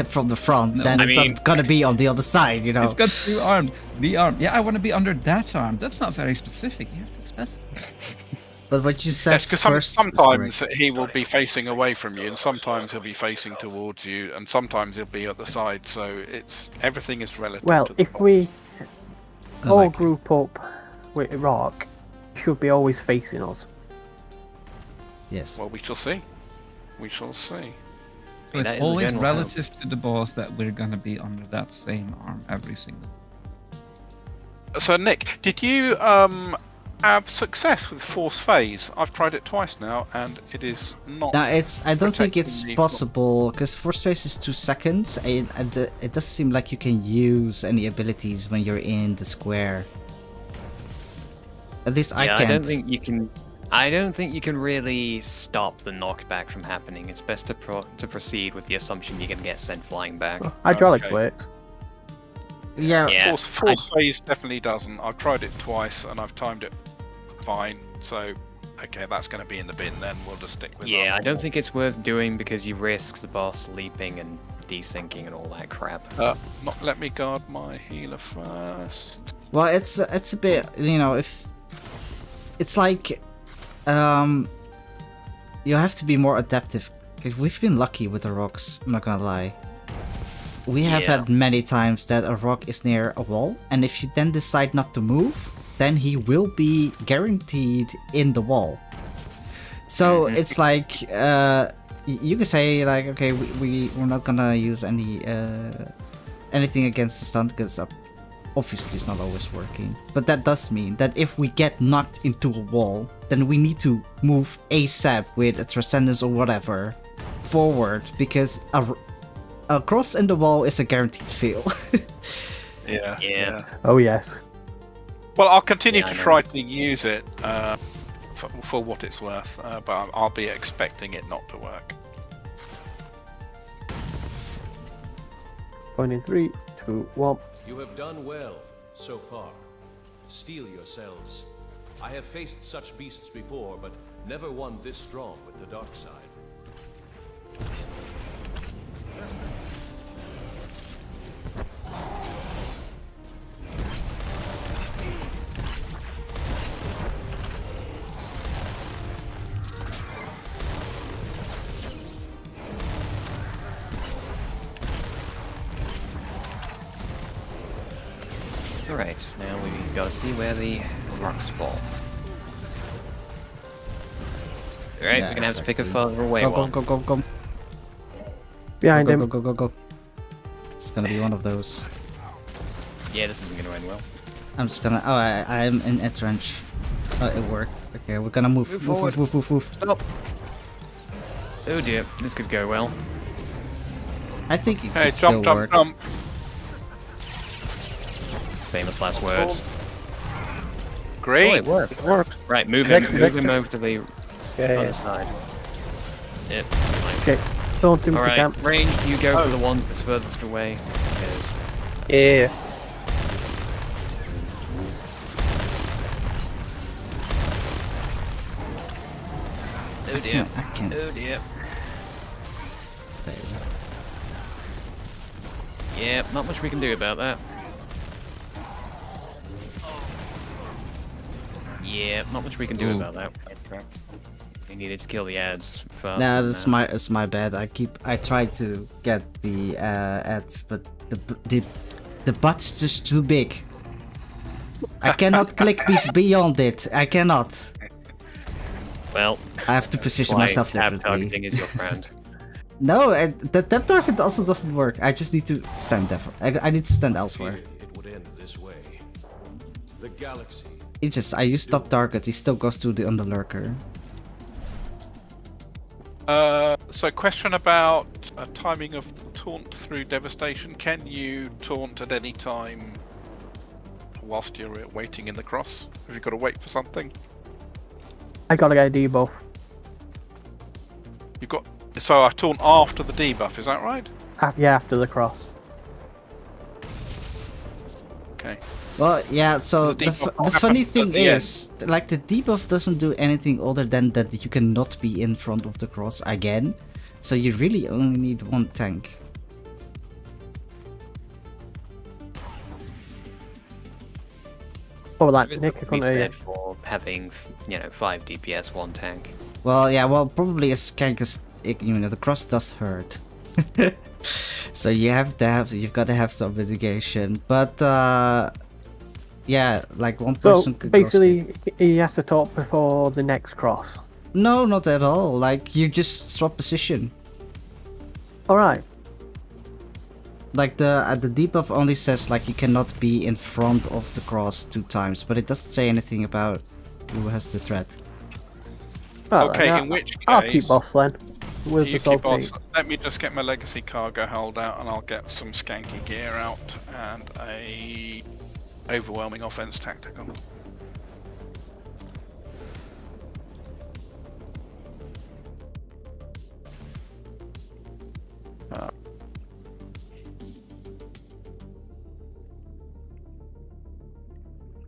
from the front, No, then I it's mean- not gonna be on the other side, you know. It's got 2 arms. The arm. Yeah, I want to be under that arm. That's not very specific. You have to specify. But what you said Yes, because first is sometimes correct. he will be facing away from you, and sometimes he'll be facing towards you, and sometimes he'll be at the side. So it's everything is relative. Well, to the if boss. we I all like it. group up with Rock, should be always facing us. Yes. Well, we shall see. We shall see. So That is it's the always general relative to the boss that we're gonna be under that same arm every single. So Nick, did you have success with Force Phase? I've tried it twice now, and it is not. No, I don't think it's protecting the- possible because force phase is 2 seconds. It doesn't seem like you can use any abilities when you're in the square. At least I Yeah, can't. I don't think you can really stop the knockback from happening. It's best to proceed with the assumption you're gonna get sent flying back. Hydraulics Okay. works. Yeah. Yeah, Force Phase definitely doesn't. I've tried it twice, and I've timed it fine. So, okay, that's going to be in the bin. Then we'll just stick with. Yeah, our I don't think it's worth doing because you risk the boss leaping and desyncing and all that crap. Not let me guard my healer first. Well, it's a bit, you know, if it's like you have to be more adaptive. 'Cause we've been lucky with the rocks, I'm not gonna lie. We have Yeah. had many times that a rock is near a wall, and if you then decide not to move, then he will be guaranteed in the wall. So it's like you can say like, okay, we're not gonna use anything against the stun because obviously it's not always working. But that does mean that if we get knocked into a wall, then we need to move ASAP with a transcendence or whatever forward because a cross in the wall is a guaranteed fail. Yeah. Oh yes. Well, I'll continue Yeah, I to know. try to use it for what it's worth, but I'll be expecting it not to work. Going in 3, 2, 1. You have done well so far. Steel yourselves. I have faced such beasts before, but never one this strong with the dark side. Alright, now we gotta see where the rocks fall. Alright, Yeah, we're gonna have to pick a exactly. further away Go, one. go. Behind Go, him. go. It's gonna be one of those. Yeah, this isn't gonna end well. I'm just gonna. Oh, I'm in a trench. Oh, it worked. Okay, we're gonna move. Move forward. Move. Stop! Oh dear, this could go well. I think it Hey, could still jump. work. Famous last words. Great. Oh, it worked. It worked. Right, move Back- him back- over to the Yeah. other side. Yep. Okay. Don't do Alright, camp. range, you go for the one that's furthest away. Because Yeah. oh dear. I can't. Oh dear. Yeah, not much we can do about that. Yeah, not much we can do Ooh. about that. We needed to kill the ads first. Nah, it's my bad. I tried to get the ads, but the butt's just too big. I cannot click beyond it. I cannot. Well, I have to position why myself tab differently. targeting is your friend. No, the tab target also doesn't work. I just need to stand there. I need to stand elsewhere. It would end this way. The galaxy. I use stop target. He still goes to the underlurker. So question about timing of the taunt through devastation. Can you taunt at any time whilst you're waiting in the cross? Have you got to wait for something? I gotta get a debuff. You've got. So I taunt after the debuff. Is that right? Yeah, after the cross. Okay. Well, yeah, so The the debuff funny happens thing at the is, like, the debuff doesn't do anything other than that you cannot be in front of the cross again. So you really only need one tank. Oh, like There is Nick, I nothing to be couldn't hear you. said for having, 5 DPS, 1 tank. Well, yeah, well, probably a skank is, the cross does hurt. So you've got to have some mitigation. But, yeah, like one So person could go basically, he has to talk before the next cross. No, not at all. Like, you just swap position. Alright. Like, the debuff only says, like, you cannot be in front of the cross 2 times, but it doesn't say anything about who has the threat. Right, Okay, then, in which case... I'll keep boss then. With You the keep salty. on. Let me just get my legacy cargo hold out and I'll get some skanky gear out and a overwhelming offense tactical.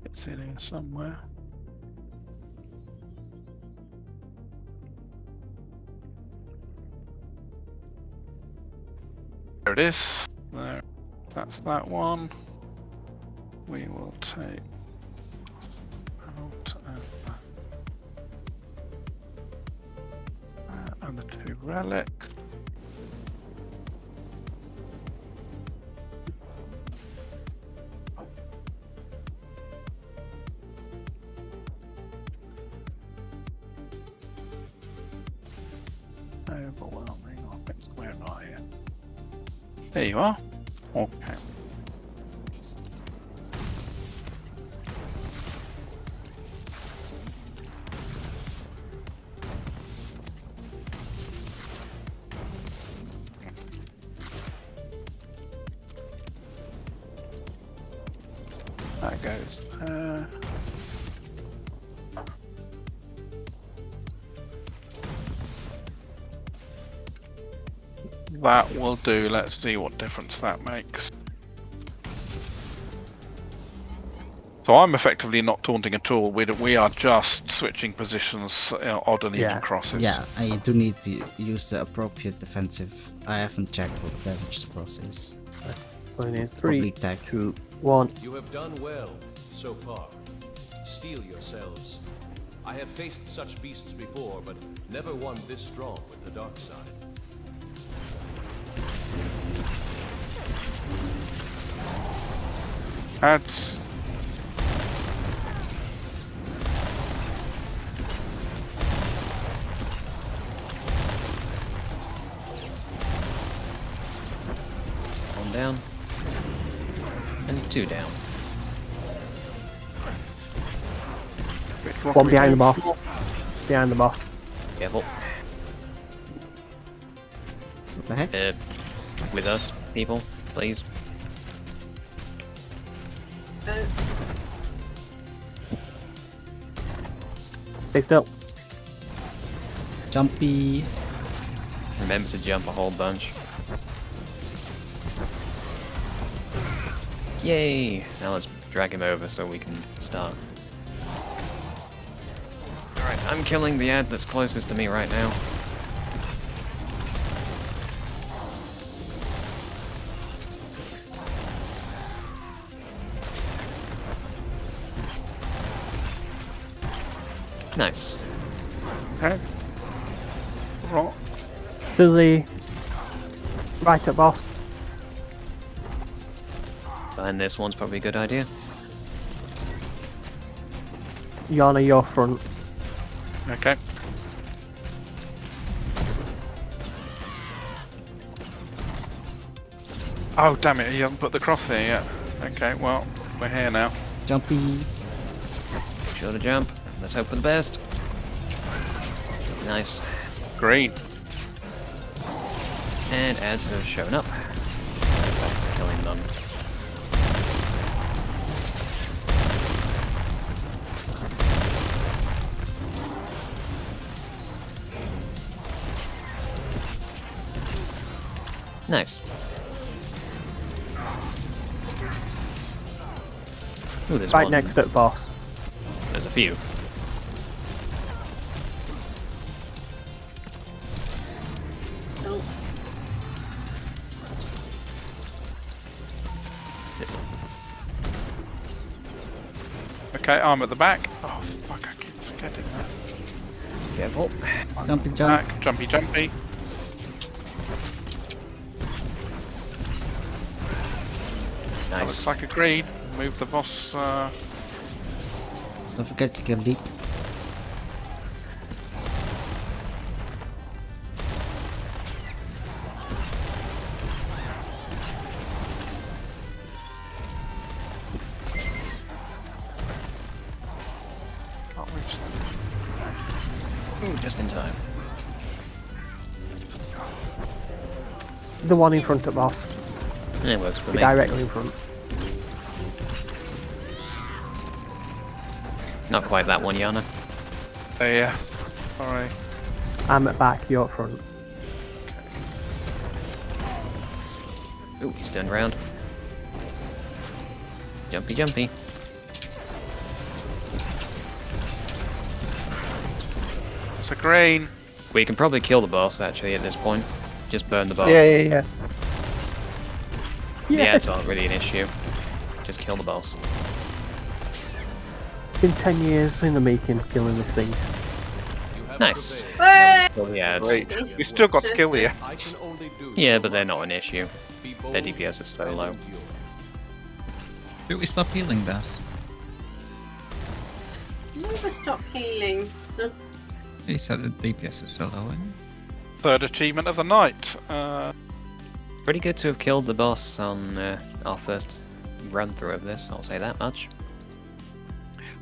It's in here somewhere. There it is. There. That's that one. We will take out and the 2 relics. Overwhelming offense. Where are you? There you are. Okay. That goes there. That will do. Let's see what difference that makes. So I'm effectively not taunting at all. We are just switching positions odd and even crosses. Yeah, and you do need to use the appropriate defensive. I haven't checked what damage the cross is. We need 3, tag. 2, 1. You have done well so far. Steel yourselves. I have faced such beasts before, but never one this strong with the dark side. Ads. One down. And 2 down. One behind the boss. Behind the boss. Careful. What the heck? With us, people, please. Stay still. Jumpy. Remember to jump a whole bunch. Yay! Now let's drag him over so we can start. Alright, I'm killing the ad that's closest to me right now. Nice. Okay. Right. To the right at boss. And this one's probably a good idea. Yana, your front. Okay. Oh damn it! You haven't put the crosshair yet. Okay, well we're here now. Jumpy. Make sure to jump. Let's hope for the best. Nice. Green. And ads have shown up. Back to killing them. Nice. Ooh, there's Right one. next to boss. There's a few. Oh, This one. Okay, I'm at the back. Oh fuck! I keep forgetting that. Careful. Jumpy jump. Back, jumpy, jumpy. That Nice. looks like a green. Move the boss. Don't forget to get leap. Can't reach them. Ooh, just in time. The one in front at boss. It works for me. Directly in front. Not quite that one, Yana. Yeah. Sorry. I'm at back, you're at front. Ooh, he's turned around. Jumpy, jumpy. It's a green. We can probably kill the boss, actually, at this point. Just burn the boss. Yeah. Yeah, it's not really an issue. Just kill the boss. It's been 10 years in the making of killing this thing. Nice. Hey! Kill the ads. Great. We still got to kill the. I can only do Yeah, so but they're much. not an issue. Be Their bold DPS is so and low. endure. Should we stop healing that? Never stop healing. He said the DPS is so low. Isn't Third achievement of the night. Pretty good to have killed the boss on our first run through of this, I'll say that much.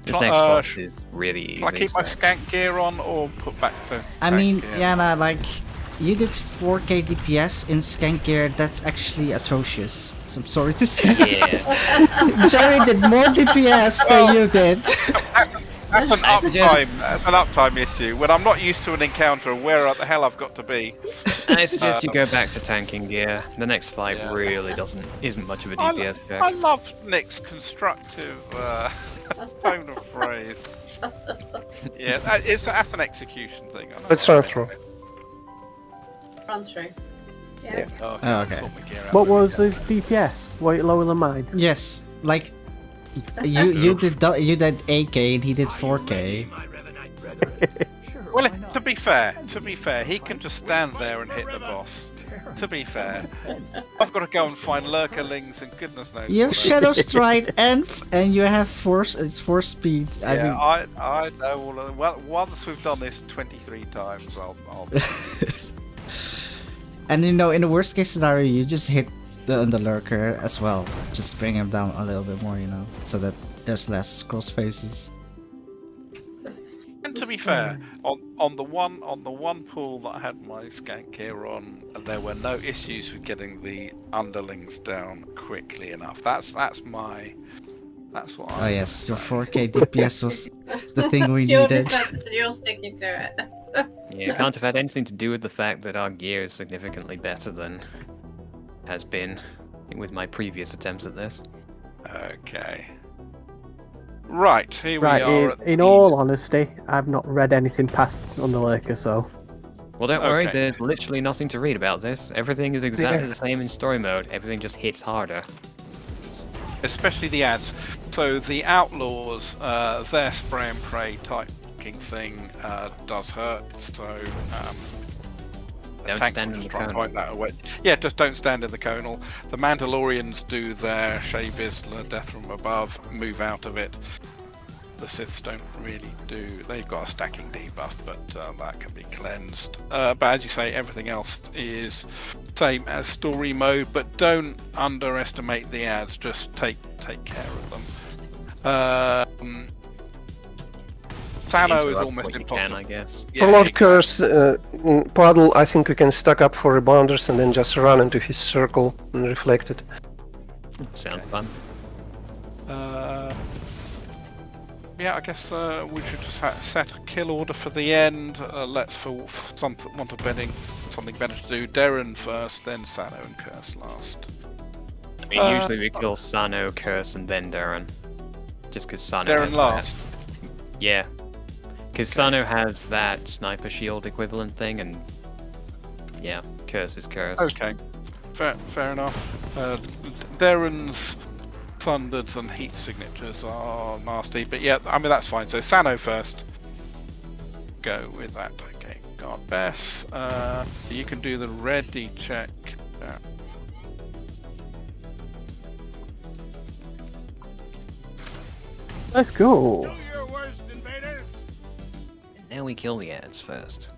This next boss is really easy. Can I keep my so- skank gear on or put back to? I tank mean, gear? Yana, like, you did 4k DPS in skank gear. That's actually atrocious. So I'm sorry to say. Yeah. Jerry did more DPS than you did. That's an uptime. That's an uptime issue. When I'm not used to an encounter and where the hell I've got to be. I suggest you go back to tanking gear. The next fight Yeah. really isn't much of a DPS check. I love Nick's constructive tone of phrase. Yeah, that's an execution thing. I know Let's what run I through. mean. Run through. Yeah. Yeah. Oh, Oh, okay. I'll sort my gear out What when we was go. his DPS? Way lower than mine. Yes, like you did AK and he did 4k. Well, to be fair, he can just stand there and hit the boss. To be fair, I've got to go and find lurkerlings and goodness knows. You have what. Shadow Stride and you have force. It's 4 speed. I Yeah, mean, I know all of them. Well, once we've done this 23 times, I'll and you know, in the worst case scenario, you just hit the lurker as well. Just bring him down a little bit more, you know, so that there's less cross faces. And to be fair, on the one pool that I had my skank gear on, there were no issues with getting the underlings down quickly enough. That's what Oh yes, your 4k DPS was the thing we It's your needed. defense and you're sticking to it. Yeah, it can't have had anything to do with the fact that our gear is significantly better than has been with my previous attempts at this. Okay. Right, here Right, we are. in all honesty, I've not read anything past Underlurker, so... Well, don't worry, Okay. there's literally nothing to read about this. Everything is exactly the same in story mode. Everything just hits harder. Especially the ads. So the outlaws, their spray and pray type thing does hurt. So Don't tanks stand will in just the try and conal. point that away. Yeah, just don't stand in the conal. The Mandalorians do their Shea Vizsla, Death from Above, move out of it. The Siths don't really do. They've got a stacking debuff, but that can be cleansed. But as you say, everything else is same as story mode. But don't underestimate the ads. Just take care of them. Sano is Interrupt almost what you impossible. can, I guess. Yeah, For Lord exactly. Curse, Puddle, I think we can stack up for rebounders and then just run into his circle and reflect it. Sound fun. Yeah, I guess we should just set a kill order for the end. Let's for want of betting something better to do. Darren first, then Sano and Curse last. I mean, usually we kill Sano, Curse, and then Darren. Just because Sano Darren has last. that. Yeah. Because Sano has that sniper shield equivalent thing, and yeah, Curse is Curse. Okay, fair enough. Darren's Thunders and Heat signatures are nasty, but yeah, I mean that's fine. So Sano first. Go with that. Okay, got Bess. You can do the ready check. Let's go. Now we kill the ads first.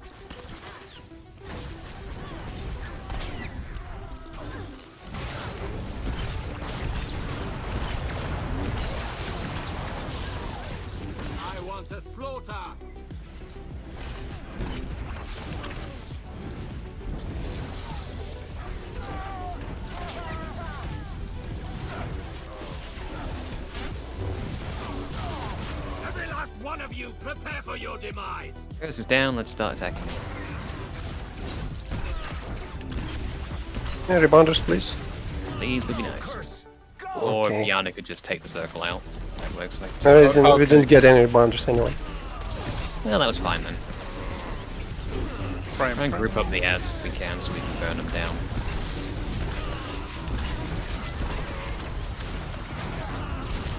I want to slaughter. Every last one of you, prepare for your demise. Curse is down, let's start attacking. Yeah, rebounders, please. These would be nice. Or Okay. Yana could just take the circle out. That works like We didn't get any rebounders anyway. Well, that was fine then. Frame, Try and group up the ads if we can so we can burn them down.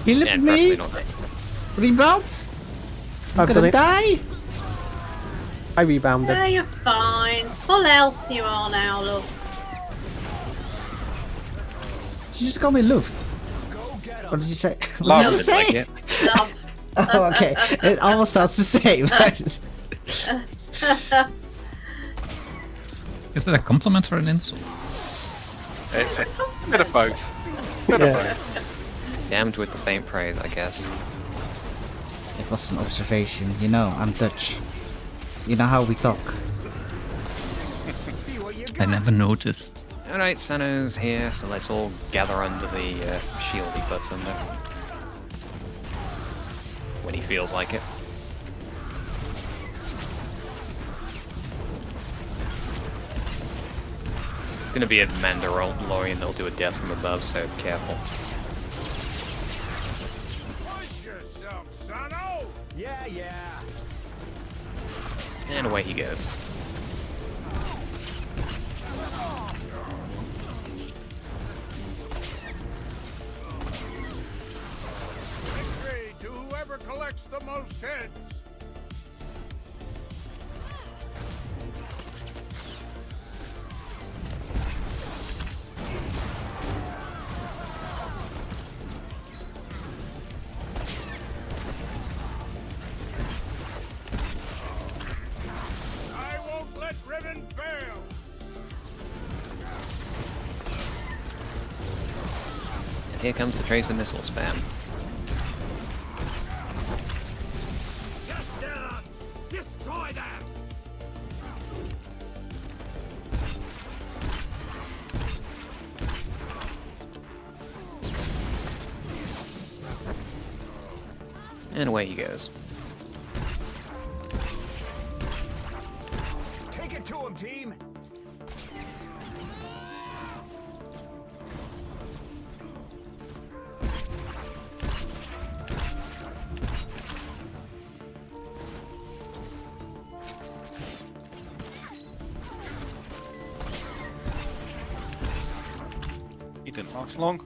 Kill And me! preferably not that. Rebound! I'm I've done gonna it. die! I rebounded. Yeah, you're fine. Full health you are now, love. You just call me Luft. What did you say? What did you Sounded say? like it. Love. Oh, okay. It almost sounds the same. Is that a compliment or an insult? it's a bit of both. Yeah. Damned with the faint praise, I guess. It was an observation. You know, I'm Dutch. You know how we talk. I never noticed. Alright, Sano's here, so let's all gather under the shield he puts under. When he feels like it. It's gonna be a Mandalorian that'll do a death from above, so careful. Push yourself, Sano. Yeah. And away he goes. Victory to whoever collects the most heads. I won't let Riven fail. And here comes the tracer missile spam. Get down. Destroy them. And away he goes. it to him, team. He didn't last long.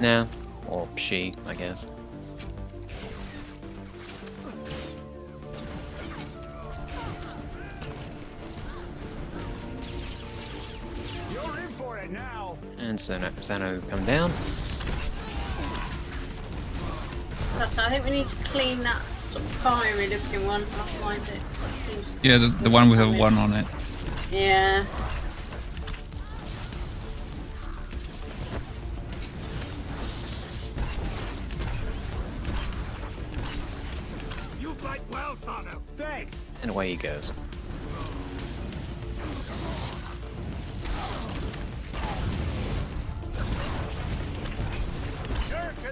No. Or she, I guess. You're in for it now. And Sano come down. So I think we need to clean that sort of fiery looking one, otherwise it seems to... Yeah, the one with a 1 on it. Yeah. You fight well, Sano. Thanks. And away he goes.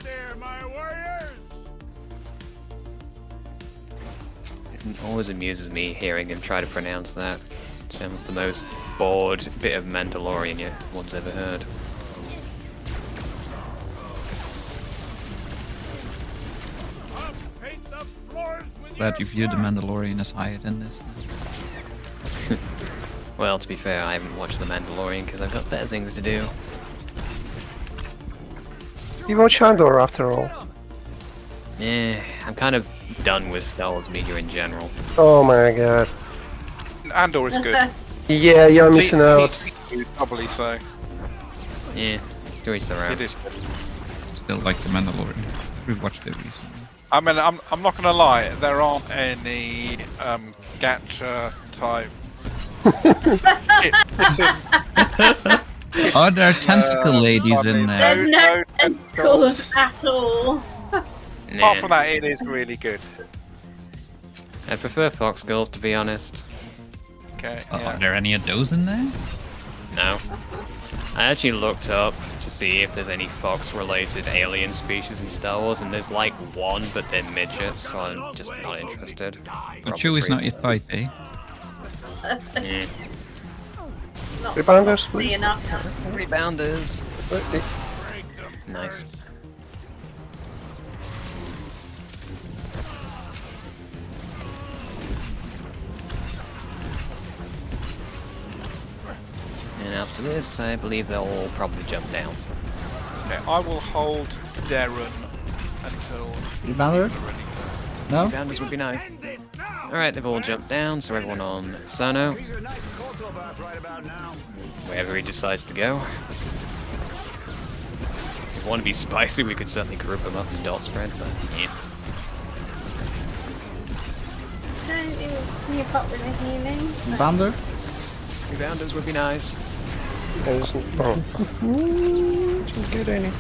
There, my warriors. It always amuses me hearing him try to pronounce that. Sounds the most bored bit of Mandalorian one's ever heard. Glad you viewed the Mandalorian as higher than this. Well, to be fair, I haven't watched The Mandalorian because I've got better things to do. You watch Andor after all. Yeah, I'm kind of done with Star Wars media in general. Oh my god. Andor is good. Yeah, you're missing out. Probably so. Yeah, to each their own. It is good. Still like the Mandalorian. We've watched it recently. I mean, I'm not gonna lie. There aren't any gacha type. Are there tentacle ladies in there? There's no tentacles at all. Apart from that, it is really good. I prefer Fox Girls, to be honest. Okay. Are there any of those in there? No. I actually looked up to see if there's any Fox-related alien species in Star Wars, and there's like one, but they're midgets, so I'm just not interested. But Chewie's not yet 5, eh? Yeah. Rebounders, See please. enough. Rebounders. Nice. And after this, I believe they'll all probably jump down. So. Okay, I will hold Darren until. Rebounder? No? Rebounders would be nice. Alright, they've all jumped down, so everyone on Sano. Wherever he decides to go. If we want to be spicy, we could certainly group them up in dot spread, but yeah. Don't you pop with the healing? Rebounder? Rebounders would be nice. Isn't good, any.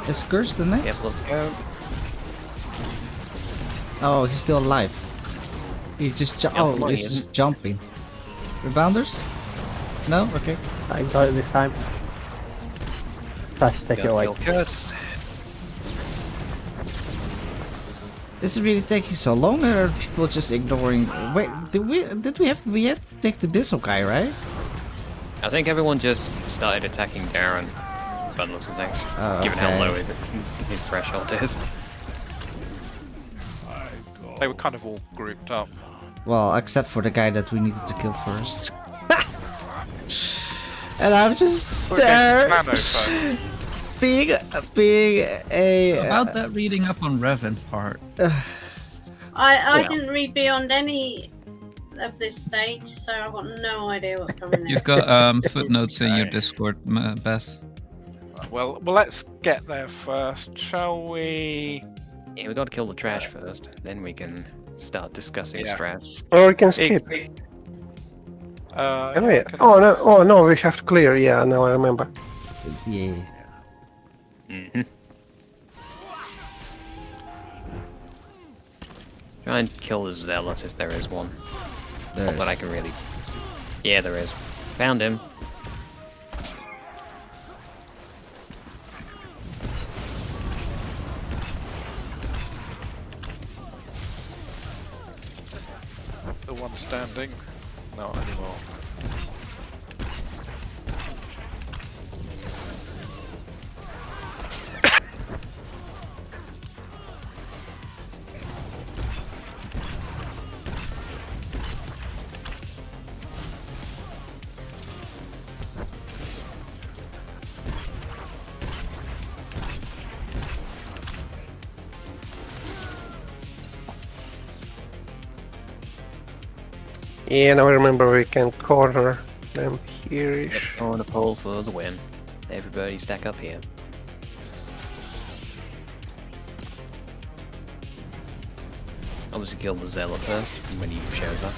Is Curse the next? Yep, let's go. Oh, he's still alive. He just he's just jumping. Rebounders? No? Okay. I got it this time. Try to take it away. Curse. Is it really taking so long, or are people just ignoring? Wait, did we have to take the Bissell guy, right? I think everyone just started attacking Darren. Bundles and things. Oh, given how okay. low his threshold is. They were kind of all grouped up. Well, except for the guy that we needed to kill first. And I'm just there, being a. About that reading up on Revan part. I didn't read beyond any of this stage, so I've got no idea what's coming You've got footnotes in your Discord, Bess. Well, let's get there first, shall we? Yeah, we gotta kill the trash first, then we can start discussing strats. Or we can skip. Can we? Oh no, we have to clear. Yeah, now I remember. Yeah. Mm-hmm. Try and kill the zealot if there is one. Not that I can really. Yeah, there is. Found him. the one standing. Not anymore. Yeah, now I remember we can corner them here-ish. On a pole for the win. Everybody stack up here. Obviously kill the Zealot first when he shows up.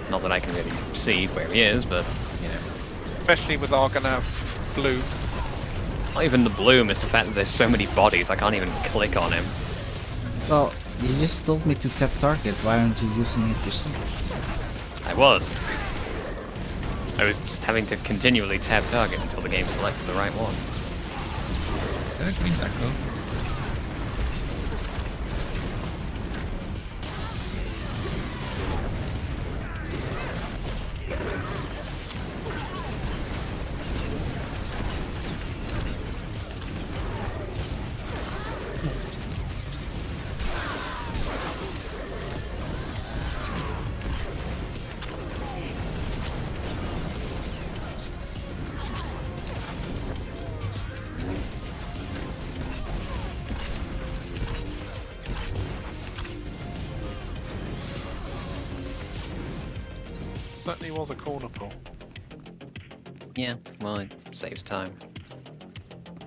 Not that I can really see where he is, but you know. Especially with Argonav blue. Not even the bloom, it's the fact that there's so many bodies, I can't even click on him. Well, you just told me to tap target. Why aren't you using it yourself? I was. I was just having to continually tap target until the game selected the right one. Green Echo. Certainly was a corner pull. Yeah, well, it saves time.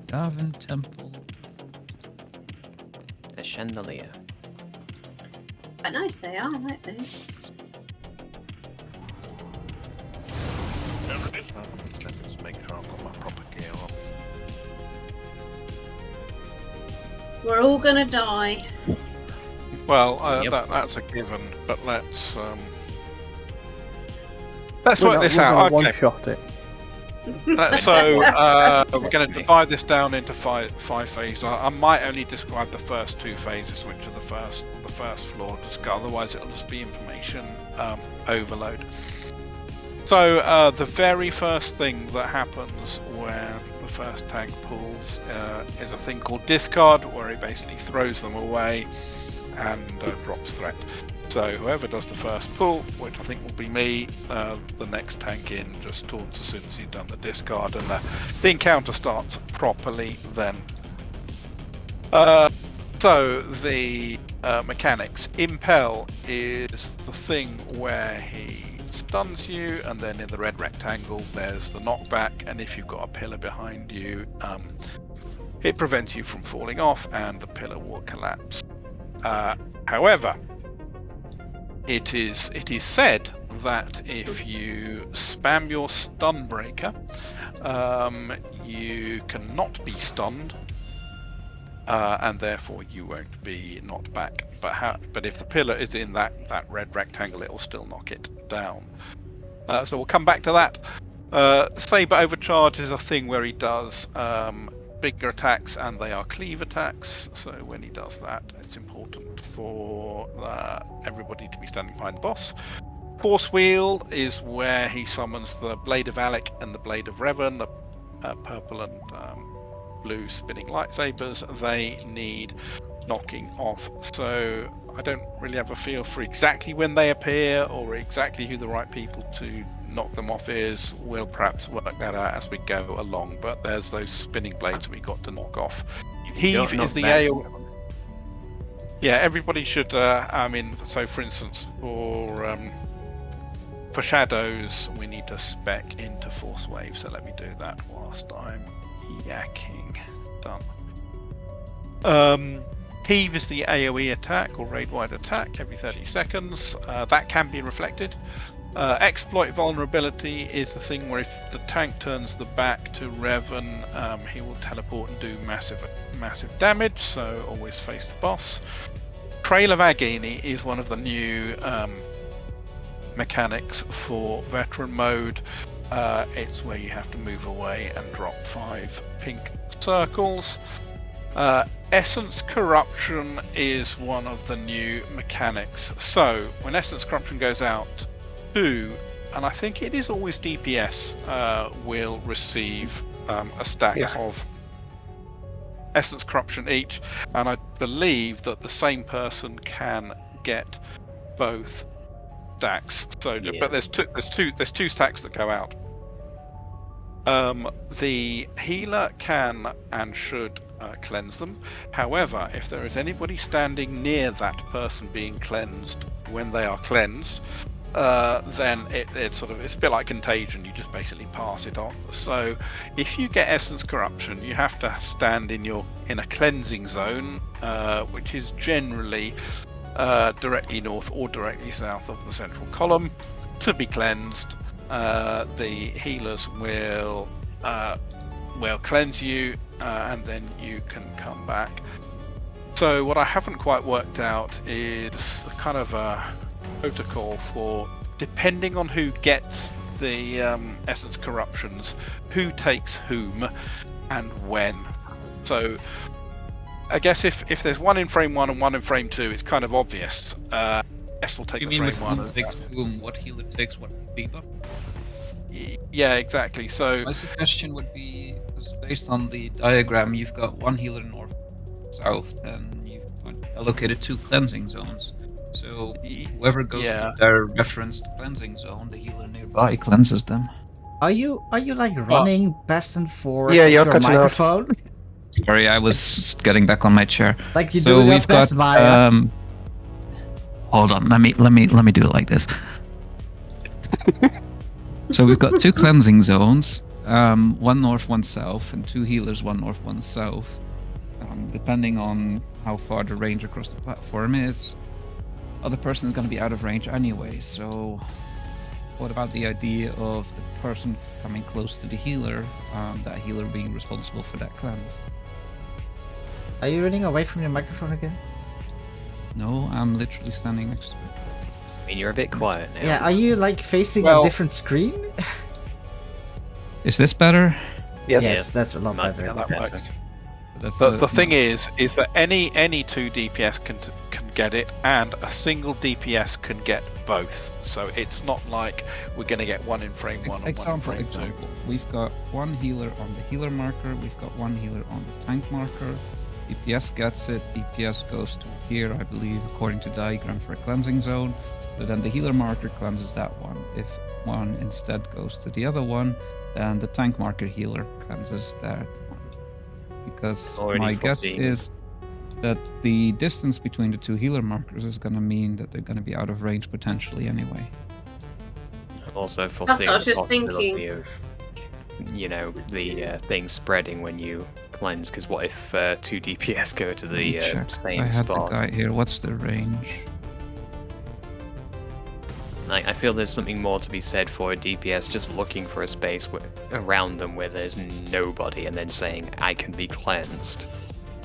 Darwin Temple. A chandelier. Quite nice they are, I like those. Let's make sure I've got my proper gear on. We're all gonna die. Well, Yep. that's a given, but let's work this We're out. gonna Okay. one-shot it. So we're going to divide this down into five phases. I might only describe the first two phases, which are the first floor, just otherwise it'll just be information overload. So the very first thing that happens when the first tank pulls is a thing called discard, where he basically throws them away and drops threat. So whoever does the first pull, which I think will be me, the next tank in just taunts as soon as he's done the discard, and the encounter starts properly then. So the mechanics. Impel is the thing where he stuns you, and then in the red rectangle there's the knockback, and if you've got a pillar behind you, it prevents you from falling off and the pillar will collapse. However, it is said that if you spam your stun breaker, you cannot be stunned, and therefore you won't be knocked back. But if the pillar is in that red rectangle, it will still knock it down. So we'll come back to that. Saber Overcharge is a thing where he does bigger attacks, and they are cleave attacks. So when he does that, it's important for everybody to be standing behind the boss. Force Wheel is where he summons the Blade of Alec and the Blade of Revan, the purple and blue spinning lightsabers. They need knocking off. So I don't really have a feel for exactly when they appear or exactly who the right people to knock them off is. We'll perhaps work that out as we go along, but there's those spinning blades we got to knock off. Heave is the AoE. Yeah, everybody should. So for instance, for shadows, we need to spec into Force Wave. So let me do that whilst I'm yakking. Done. Heave is the AoE attack or raid-wide attack every 30 seconds. That can be reflected. Exploit vulnerability is the thing where if the tank turns the back to Revan, he will teleport and do massive damage, so always face the boss. Trail of Agony is one of the new mechanics for veteran mode. It's where you have to move away and drop 5 pink circles. Essence Corruption is one of the new mechanics. So when Essence Corruption goes out, 2, and I think it is always DPS, will receive a stack of Essence Corruption each, and I believe that the same person can get both stacks. So, but there's two stacks that go out. The healer can and should cleanse them. However, if there is anybody standing near that person being cleansed when they are cleansed, then it's a bit like contagion. You just basically pass it on. So if you get Essence Corruption, you have to stand in a cleansing zone, which is generally directly north or directly south of the central column, to be cleansed. The healers will cleanse you, and then you can come back. So what I haven't quite worked out is the kind of a protocol for, depending on who gets the Essence Corruptions, who takes whom and when. So I guess if there's one in frame 1 and one in frame 2, it's kind of obvious. S will take the frame 1. Who takes whom, what healer takes what debuff? Yeah, exactly. So my suggestion would be, based on the diagram, you've got one healer north, south, and you've allocated 2 cleansing zones. So whoever goes to their referenced cleansing zone, the healer nearby cleanses them. Are you like running best and forward Yeah, with you're your cutting out. microphone? Sorry, I was getting back on my chair. Like you So do your we've best got. via. Hold on, let me do it like this. So we've got 2 cleansing zones, one north, one south, and 2 healers, one north, one south. Depending on how far the range across the platform is, other person is going to be out of range anyway. So, what about the idea of the person coming close to the healer, that healer being responsible for that cleanse? Are you running away from your microphone again? No, I'm literally standing next to it. I mean, you're a bit quiet now. Yeah, are you like facing a different screen? Is this better? Yes, that's a lot better. yeah, that works. That's The thing is that any 2 DPS can get it, and a single DPS can get both. So it's not like we're going to get one in frame 1 and one in frame 2. We've got one healer on the healer marker, we've got one healer on the tank marker. DPS gets it, DPS goes to here, I believe, according to diagram, for a cleansing zone. But then the healer marker cleanses that one. If one instead goes to the other one, then the tank marker healer cleanses that one. Because my guess is that the distance between the 2 healer markers is going to mean that they're going to be out of range potentially anyway. Also That's what I foreseeing was the just possibility thinking. of, the thing spreading when you cleanse, because what if 2 DPS go to the same I had spot? the guy here. What's the range? I feel there's something more to be said for a DPS just looking for a space around them where there's nobody, and then saying, I can be cleansed.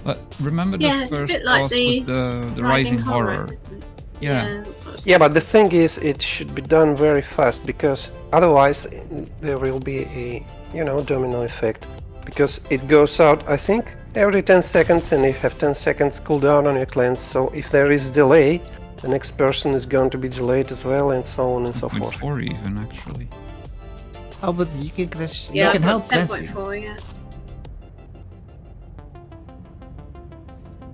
But remember the Yeah, it's a first bit like boss the was the Rising Horror. isn't it? Yeah. Yeah, but the thing is, it should be done very fast, because otherwise there will be a, domino effect. Because it goes out, I think, every 10 seconds, and you have 10 seconds cooldown on your cleanse. So if there is delay, the next person is going to be delayed as well, and so on and so forth. 10.4 even, actually. Oh, but you can cleanse. Yeah, you can help 10.4, cleansing. yeah.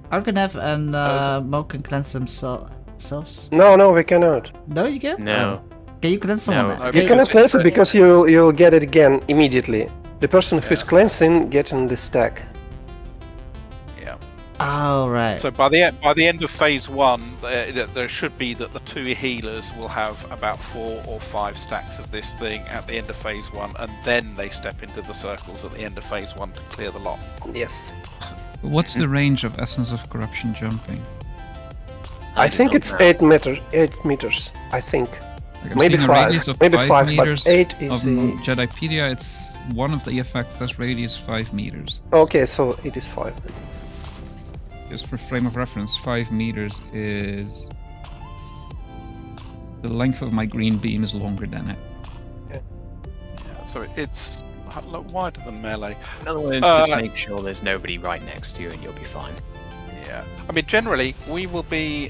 Argonav and Mo can cleanse themselves. No, we cannot. No, you can't. No. Can you cleanse someone? No, Okay. You cannot cleanse it because you'll get it again immediately. The person who's cleansing getting the stack. Yeah. Oh, right. So by the end of phase 1, there should be that the 2 healers will have about 4 or 5 stacks of this thing at the end of phase 1, and then they step into the circles at the end of phase 1 to clear the lot. Yes. But what's the range of Essence of Corruption jumping? I think it's 8 meters. I think. Like, I'm Maybe seeing a 5. radius of Maybe 5 5, meters. but 8 is On the... Jedipedia, it's one of the effects has radius 5 meters. Okay, so it is 5. Just for frame of reference, 5 meters is... The length of my green beam is longer than it. Yeah, so look wider than melee. In other words, just make sure there's nobody right next to you, and you'll be fine. Yeah, I mean, generally we will be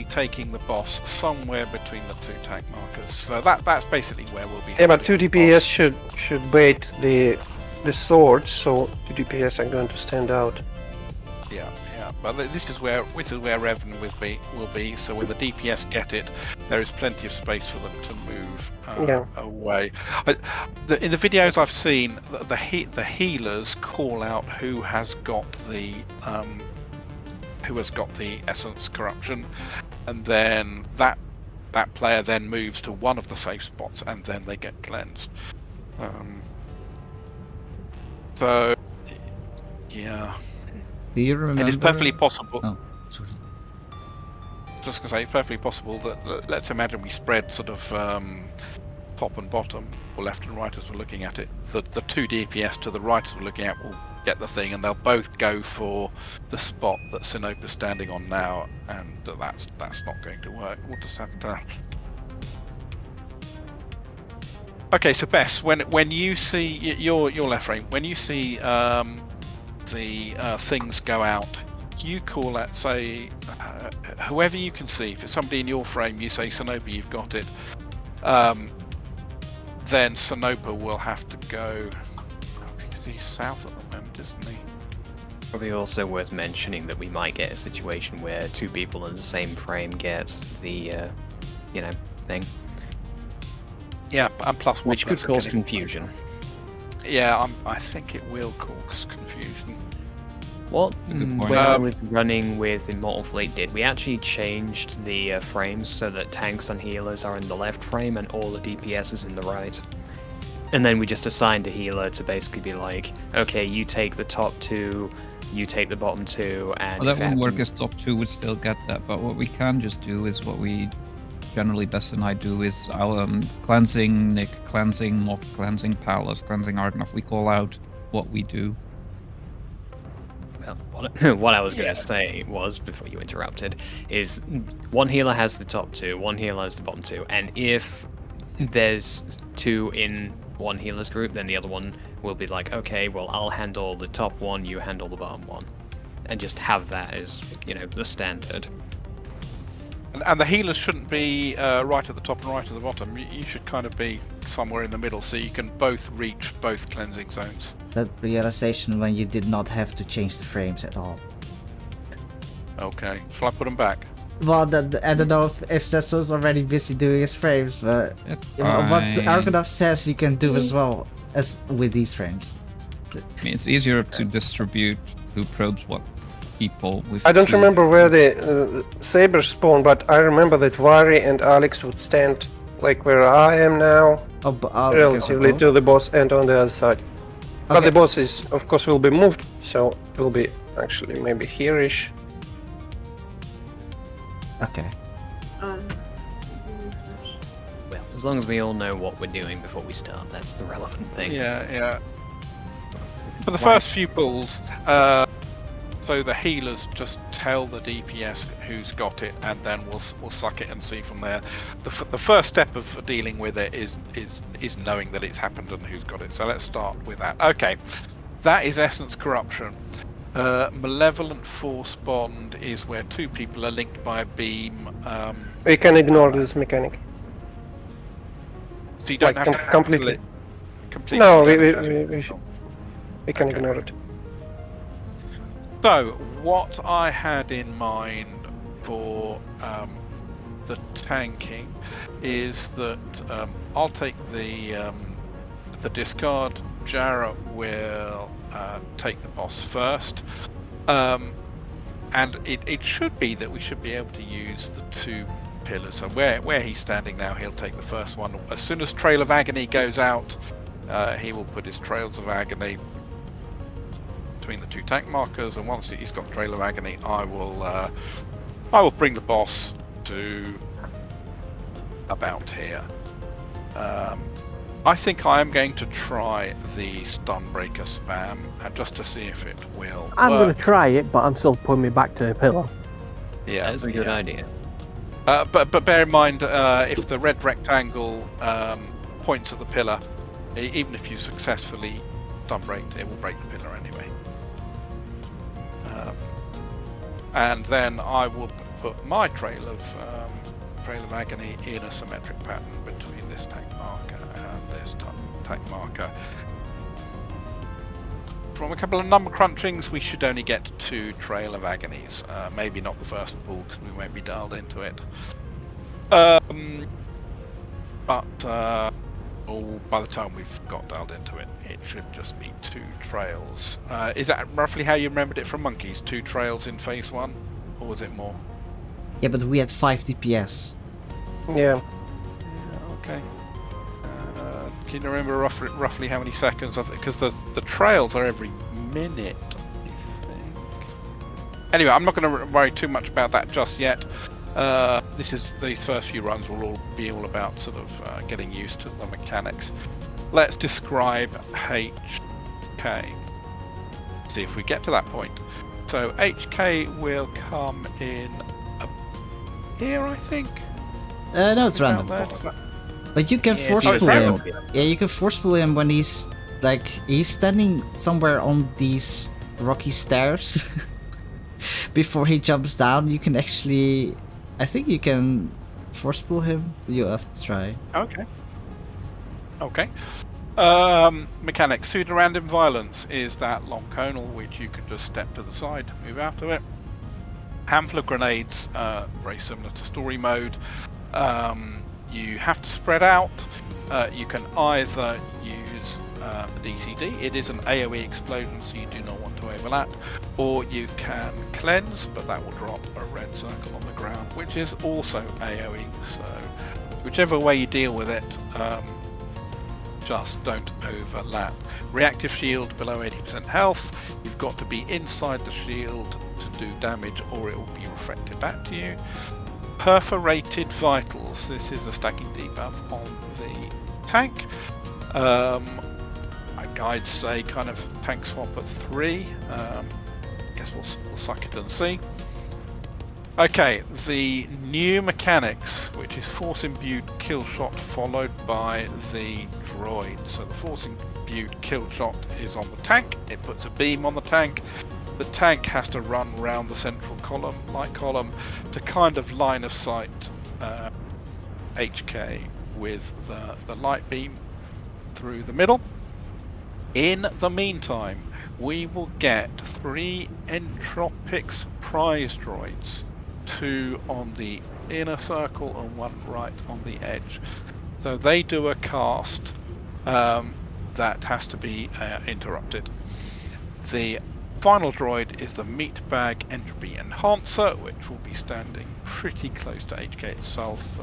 taking the boss somewhere between the 2 tank markers. So that's basically where we'll be. Yeah, but 2 DPS should bait the swords, so 2 DPS are going to stand out. Yeah. But this is where Revan will be. So when the DPS get it, there is plenty of space for them to move away. In the videos I've seen, the healers call out who has got the essence corruption, and then that player then moves to one of the safe spots, and then they get cleansed. So yeah. Do you remember? It is perfectly possible. Oh, sorry. Just gonna say, it's perfectly possible that let's imagine we spread sort of top and bottom, or left and right as we're looking at it. The 2 DPS to the right as we're looking at will get the thing, and they'll both go for the spot that Sinopa's standing on now, and that's not going to work. We'll just have to. Okay, so Bess, when you see your left frame, when you see the things go out, you call out, say, whoever you can see. If it's somebody in your frame, you say, Sinopa, you've got it. Then Sinopa will have to go, because he's south at the moment, isn't he? Probably also worth mentioning that we might get a situation where 2 people in the same frame get the, thing. Yeah, and plus one. Which could cause confusion. Yeah, I think it will cause confusion. What when I was running with Immortal Fleet did, we actually changed the frames so that tanks and healers are in the left frame and all the DPS is in the right. And then we just assigned a healer to basically be like, okay, you take the top 2, you take the bottom 2, and... Well, that wouldn't work as top 2 would still get that, but what we can just do is what we generally Bess and I do is cleansing Nick, cleansing Mock, cleansing Palace, cleansing Ardenov. We call out what we do. Well, what I was going to say was, before you interrupted, is one healer has the top 2, one healer has the bottom 2, and if there's 2 in one healer's group, then the other one will be like, okay, well, I'll handle the top 1, you handle the bottom 1, and just have that as, the standard. And the healers shouldn't be right at the top and right at the bottom. You should kind of be somewhere in the middle, so you can both reach both cleansing zones. That realization when you did not have to change the frames at all. Okay, shall I put them back? Well, I don't know if Cecil's already busy doing his frames, but what Argonov says you can do as well as with these frames. I mean, it's easier to distribute who probes what people with. I don't remember where the sabers spawn, but I remember that Vari and Alex would stand like where I am now, relatively to the boss and on the other side. Okay. But the boss is, of course, will be moved, so it will be actually maybe here-ish. Okay. Well, as long as we all know what we're doing before we start, that's the relevant thing. Yeah. For the first few pulls, so the healers just tell the DPS who's got it, and then we'll suck it and see from there. The first step of dealing with it is knowing that it's happened and who's got it. So let's start with that. Okay, that is essence corruption. Malevolent force bond is where 2 people are linked by a beam. We can ignore this mechanic. So you don't have to completely. No, we can ignore it. So, what I had in mind for the tanking is that I'll take the discard. Jarrett will take the boss first, and it should be that we should be able to use the 2 pillars. So where he's standing now, he'll take the first one. As soon as Trail of Agony goes out, he will put his Trails of Agony between the 2 tank markers, and once he's got Trail of Agony, I will bring the boss to about here. I think I am going to try the Stunbreaker spam, and just to see if it will I'm work. going to try it, but I'm still putting me back to the pillar. Yeah, that's a good idea. But bear in mind, if the red rectangle points at the pillar, Even if you successfully stun break, it will break the pillar anyway. And then I will put my Trail of Agony in a symmetric pattern between this tank marker and this tank marker. From a couple of number crunchings, we should only get 2 Trail of Agonies. Maybe not the first pool because we won't be dialed into it. By the time we've got dialed into it, it should just be 2 trails. Is that roughly how you remembered it from Monkeys? 2 trails in phase 1? Or was it more? Yeah, but we had 5 DPS. Yeah. Okay. Can you remember roughly how many seconds? Because the trails are every minute, I think. Anyway, I'm not going to worry too much about that just yet. These first few runs will all be all about sort of getting used to the mechanics. Let's describe HK. See if we get to that point. So HK will come in here, I think. No, it's random. But you can force pull him. Yeah, you can force pull him when he's standing somewhere on these rocky stairs. Before he jumps down, you can actually, I think you can force pull him. You have to try. Okay. Mechanics. Pseudo-random violence is that long conal which you can just step to the side, move out of it. Handful of grenades, very similar to story mode. You have to spread out. You can either use the DCD. It is an AoE explosion, so you do not want to overlap. Or you can cleanse, but that will drop a red circle on the ground, which is also AoE. So whichever way you deal with it, just don't overlap. Reactive shield below 80% health. You've got to be inside the shield to do damage, or it will be reflected back to you. Perforated vitals. This is a stacking debuff on the tank. My guides say kind of tank swap at 3. Guess we'll suck it and see. Okay, the new mechanics, which is force imbued kill shot followed by the droid. So the force imbued kill shot is on the tank. It puts a beam on the tank. The tank has to run round the central column, light column, to kind of line of sight HK with the light beam through the middle. In the meantime, we will get 3 entropic surprise droids, 2 on the inner circle and 1 right on the edge. So they do a cast that has to be interrupted. The final droid is the Meatbag Entropy Enhancer, which will be standing pretty close to HK itself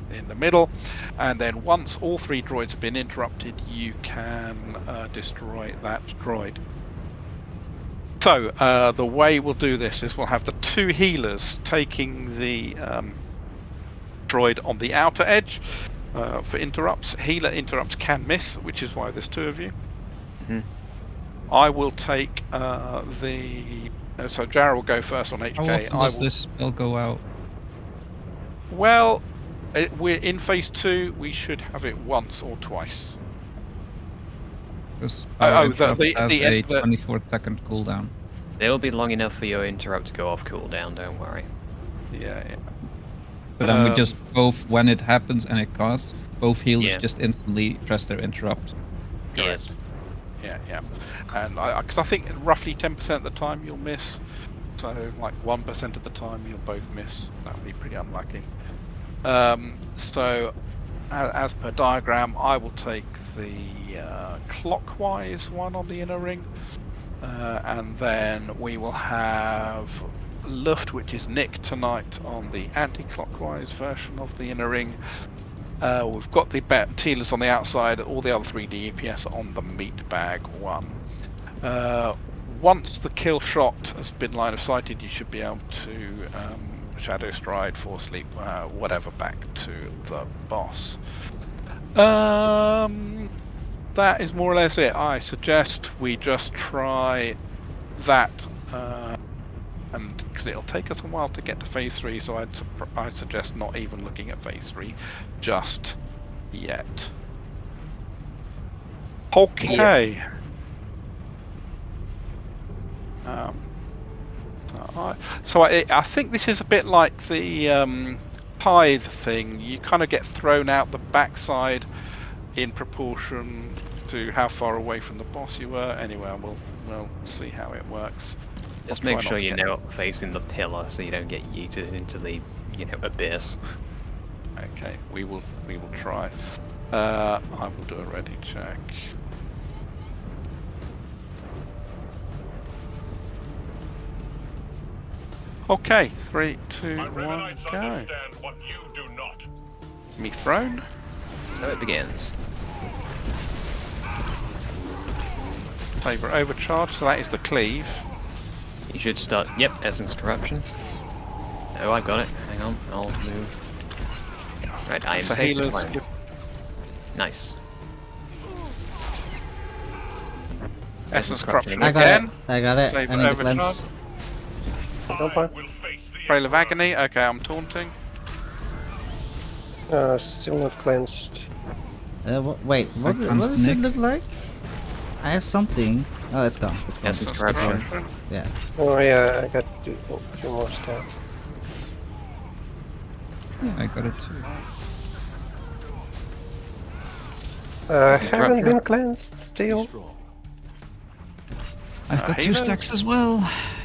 in the middle. And then once all 3 droids have been interrupted, you can destroy that droid. So the way we'll do this is we'll have the 2 healers taking the droid on the outer edge for interrupts. Healer interrupts can miss, which is why there's 2 of you. Mm-hmm. I will take so Jarrah will go first on HK. How often does this spell go out? Well, we're in phase 2. We should have it once or twice. Because the 24-second cooldown. It'll be long enough for your interrupt to go off cooldown. Don't worry. Yeah. But then we just both, when it happens and it casts, both healers just instantly press their interrupt. Yes. Yeah. And because I think roughly 10% of the time you'll miss, so like 1% of the time you'll both miss. That would be pretty unlucky. So as per diagram, I will take the clockwise one on the inner ring, and then we will have Luft, which is Nick tonight, on the anti-clockwise version of the inner ring. We've got the Tealers on the outside, all the other 3 DPS on the Meatbag one. Once the kill shot has been line of sighted, you should be able to Shadow Stride, Force Leap, whatever, back to the boss. That is more or less it. I suggest we just try that, and because it'll take us a while to get to phase 3, so I'd suggest not even looking at phase 3 just yet. Okay. So I think this is a bit like the tithe thing. You kind of get thrown out the backside in proportion to how far away from the boss you were. Anyway, we'll see how it works. Just make sure you're not facing the pillar so you don't get yeeted into the, abyss. Okay, we will try. I will do a ready check. Okay, 3, 2, 1, go. Understand what you do not. Me thrown. So it begins. Saber overcharge, so that is the cleave. You should start. Yep, Essence Corruption. Oh, I've got it. Hang on, I'll move. Right, I am So safe to healers. cleanse. Nice. Essence corruption I got again. it. I got it. Saber I need to overcharge. cleanse. Will face the Trail of Agony. Okay, I'm taunting. Still not cleansed. Wait, what does it look like? I have something. Oh, it's gone. It's gone. Essence Corruption. Yeah. Oh yeah, I got two more stuff. Yeah, I got it too. Haven't Corruption. been cleansed still. I've got 2 healers? stacks as well.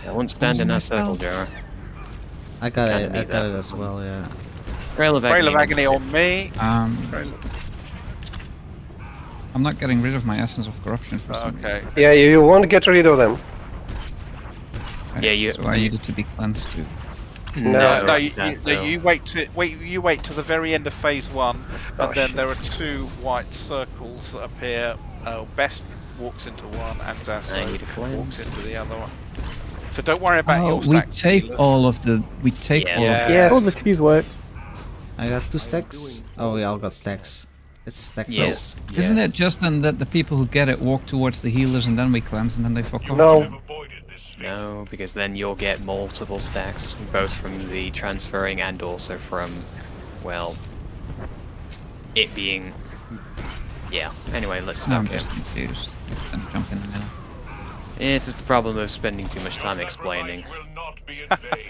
I won't stand in that circle, Jar. I got Kinda it. I need got that. it as well. Yeah. Trail of Agony. Trail of Agony on me. I'm not getting rid of my Essence of Corruption for some Okay. Yeah, you won't get rid of them. reason. Yeah, you- So I needed to be cleansed too. No, No, you wait to the very end of phase 1, and then there are 2 white circles that appear. Best walks into one, and I need a Zasso cleanse. walks into the other one. So don't worry about Oh, your we stacks. take healers. all of the. We take Yeah. all of Yeah. Yes. Oh, the cheese work. I got 2 stacks. Oh, we all got stacks. It's stack Yes. the. Isn't it just then that the people who get it walk towards the healers and then we cleanse and then they fuck off? No, avoided this fate. No, because then you'll get multiple stacks, both from the transferring and also from, well, it being. Yeah. Anyway, let's No, stop I'm here. just confused. I'm jumping in now. This is the problem of spending too much time explaining. Will not be in vain.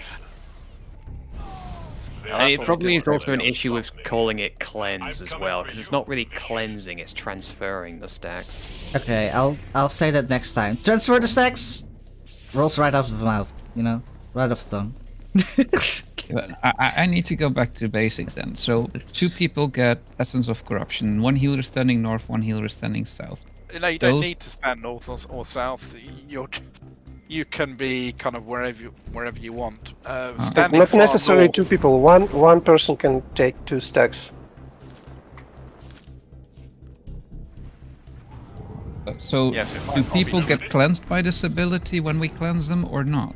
That's It what we probably do is also an already. issue with calling it cleanse as well, because it's not really cleansing, it's transferring the stacks. Okay, I'll say that next time. Transfer the stacks. Rolls right out of the mouth. You know, right off the tongue. But I need to go back to basics then. So 2 people get Essence of Corruption. 1 healer standing north, 1 healer standing south. No, you don't Those- need to stand north or south. You can be kind of wherever you want. Standing not far necessarily north- 2 people. One person can take 2 stacks. So Yes, it might do not be people get limited. cleansed by this ability when we cleanse them or not?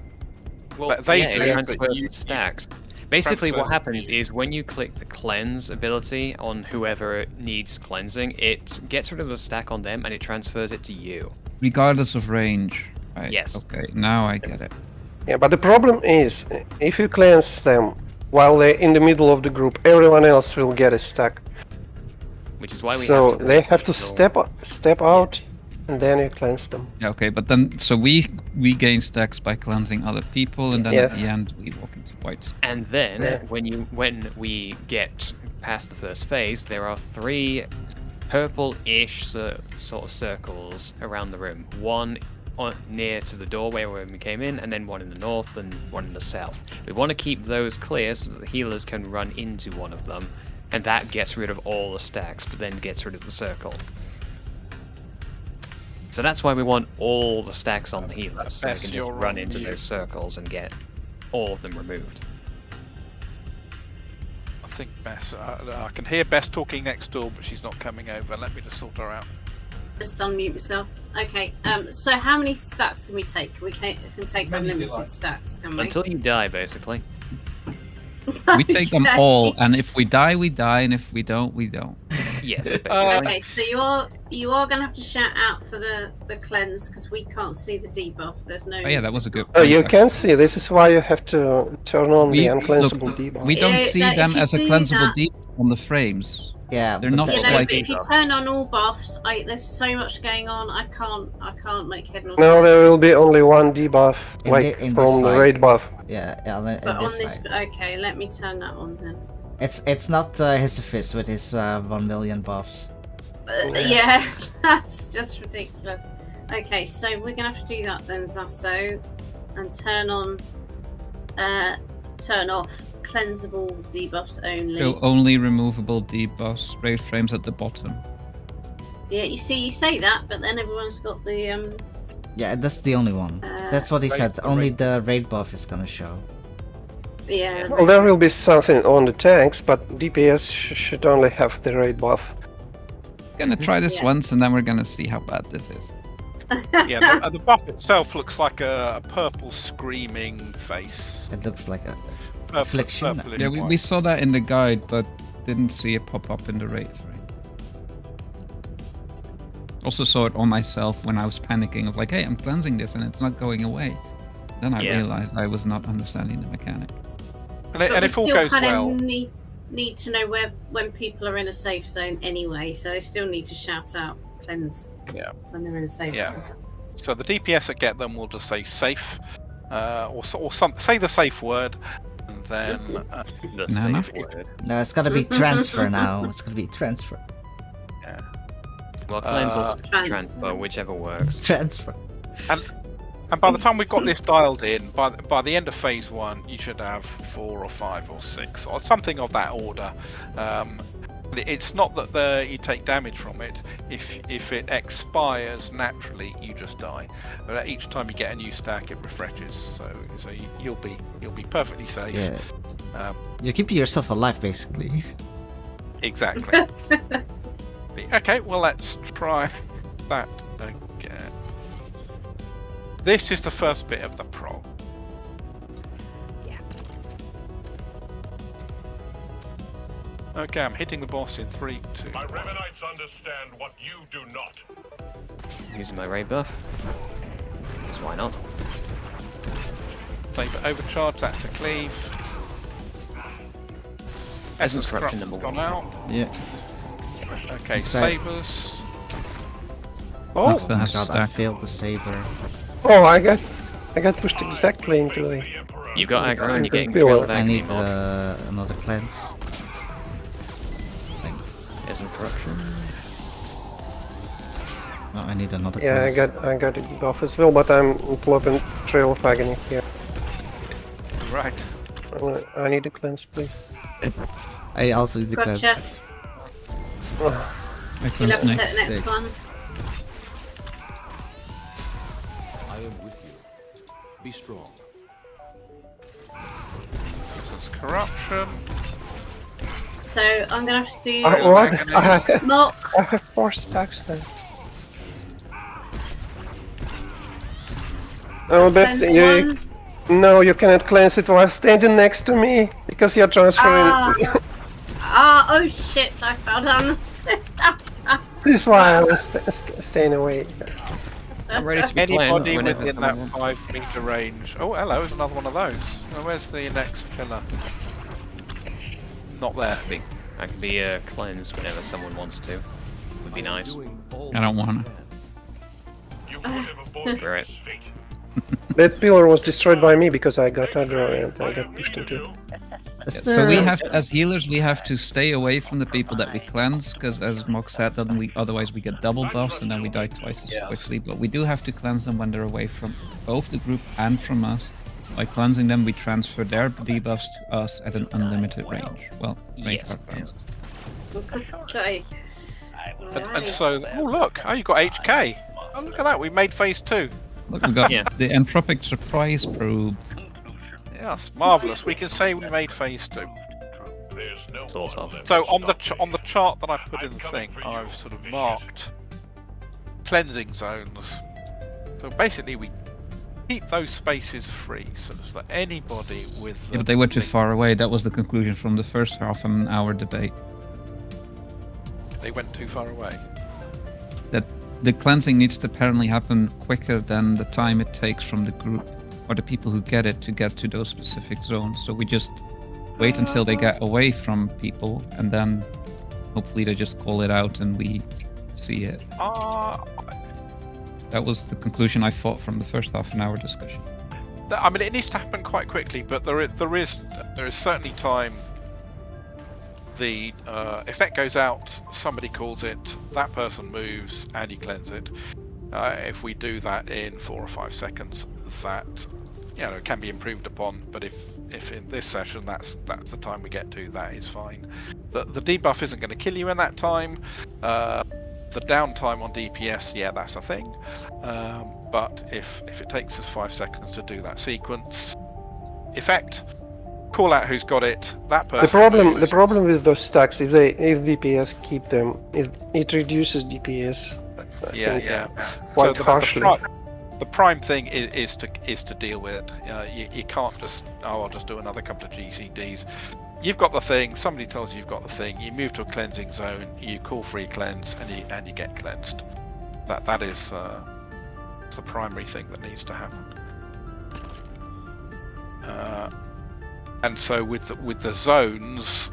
Well, But they yeah, do, it but transfers you- the stacks. Basically, what transfers happens is when you click the cleanse ability on whoever needs cleansing, it gets rid of the stack on them and it transfers it to you. Regardless of range. Right. Yes. Okay, now I get it. Yeah, but the problem is, if you cleanse them while they're in the middle of the group, everyone else will get a stack. Which is why we So have to they have to until- step out, and then you cleanse them. Yeah, okay, but then so we gain stacks by cleansing other people, and then at Yes. the end we walk into white. And then Yeah. when we get past the first phase, there are 3 purple-ish sort of circles around the room. One near to the doorway where we came in, and then one in the north and one in the south. We want to keep those clear so that the healers can run into one of them, and that gets rid of all the stacks, but then gets rid of the circle. So that's why we want all the stacks on the healers, so we Bess, can just you're run on into mute. those circles and get all of them removed. I think Bess. I can hear Bess talking next door, but she's not coming over. Let me just sort her out. Just unmute myself. Okay. So how many stacks can we take? We can take unlimited stacks, can we? Until you die, basically. We take them Okay. all, and if we die, we die, and if we don't, we don't. Yes, basically. Okay, so you are gonna have to shout out for the cleanse because we can't see the debuff. There's no. Oh yeah, that was a good. Oh, point, you actually. can see. This is why you have to turn on the Look, uncleansable debuff. we don't Yeah, see that- them if you as a do cleansable that- deep on the frames. Yeah, They're but not You know, like but if you turn on all buffs, there's so much going on. I can't make head nor No, tail. there will be only one debuff, In like in this from the fight. raid buff. Yeah, in But on this this, fight. okay, let me turn that on then. It's not his fist with his 1 million buffs. Yeah, that's just ridiculous. Okay, so we're gonna have to do that then, Zasso, and turn off cleansable debuffs only. So only removable debuffs, raid frames at the bottom. Yeah, you see, you say that, but then everyone's got the Yeah, that's the only one. That's what he said. Only the raid buff is gonna show. yeah. Well, there will be something on the tanks, but DPS should only have the raid buff. Gonna try this Yeah. once and then we're gonna see how bad this is. Yeah, the buff itself looks like a purple screaming face. It looks like a Purple, affliction. purplish Yeah, white. we saw that in the guide, but didn't see it pop up in the raid frame. Also saw it on myself when I was panicking of like, hey, I'm cleansing this and it's not going away. Then I realized I was not understanding the mechanic. And But we if all still goes kind well, of need to know when people are in a safe zone anyway, so they still need to shout out cleanse when they're in a safe Yeah. zone. so the DPS that get them will just say safe, or say the safe word, and then The Nana? safe word. No, it's gotta be transfer now. It's gonna be transfer. Well, cleanse or Transfer. transfer, whichever works. Transfer. and by the time we've got this dialed in, by the end of phase 1, you should have 4 or 5 or 6 or something of that order. It's not that you take damage from it. If it expires naturally, you just die. But each time you get a new stack, it refreshes. So you'll be perfectly safe. Yeah. You're keeping yourself alive, basically. Exactly. Okay, well let's try that again. This is the first bit of the prog. Okay, I'm hitting the boss in 3, 2. My Remanites understand what you do not. Using my raid buff. Because why not? Saber overcharge, that's to cleave. Essence corruption corruption number gone 1. out. Yeah. Okay, Sorry. sabers. Oh, Oh my god, I failed the saber. Oh, I got pushed exactly into the. You got aggro and you're getting Pillar. killed. I need another cleanse. Thanks. Isn't corruption. No, I need another Yeah, cleanse. I got it buff as well, but I'm plopping Trail of Agony here. Right. I need a cleanse, please. I also need the Gotcha. cleanse. I You'll have to cleanse set the next Six. one. I am with you. Be strong. Essence corruption. So I'm gonna have to do What? mock. I have 4 stacks then. Oh, best Cleanse you. one. No, you cannot cleanse it while standing next to me because you're transferring. Oh shit! I fell down. This is why I was staying away. I'm ready to be cleansed Anybody whenever within someone that wants. 5-meter range. Oh, hello, there's another one of those. Well, where's the next pillar? Not there. I can be cleansed whenever someone wants to. Would be nice. Doing all I don't you wanna. can. You could have avoided Right. this fate. That pillar was destroyed by me because I got aggro and I got pushed into it. So we have, as healers, we have to stay away from the people that we cleanse, because as Mok said, then otherwise we get double buffs and then we die twice as quickly. But we do have to cleanse them when they're away from both the group and from us. By cleansing them, we transfer their debuffs to us at an unlimited range. Well, range Yes. cleanse. Okay. And so, oh look, oh you got HK. Oh look at that, we made phase 2. Look, we got Yeah. the entropic surprise probe. Yes, marvelous. We can say we made phase 2. There's no Sort one of. left So to on the stop on the you. chart that I put in I'm the coming thing, for you, I've sort of Vicious. marked cleansing zones. So basically, we keep those spaces free so that anybody with Yeah, but they were too far away. That was the conclusion from the first half an hour debate. They went too far away. That the cleansing needs to apparently happen quicker than the time it takes from the group or the people who get it to get to those specific zones. So we just wait until they get away from people and then Hopefully they just call it out and we see it. That was the conclusion I thought from the first half an hour discussion. I mean, it needs to happen quite quickly, but there is certainly time. The effect goes out, somebody calls it, that person moves, and you cleanse it. If we do that in 4 or 5 seconds, that it can be improved upon. But if in this session that's the time we get to, that is fine. The debuff isn't going to kill you in that time. The downtime on DPS, yeah, that's a thing. But if it takes us 5 seconds to do that sequence, effect, call out who's got it. That person. The problem with those stacks, if DPS keep them, it reduces DPS. I think, quite harshly. The prime thing is to deal with it. You can't just I'll just do another couple of GCDs. You've got the thing. Somebody tells you you've got the thing. You move to a cleansing zone. You call free cleanse, and you get cleansed. That is the primary thing that needs to happen. And so with the zones,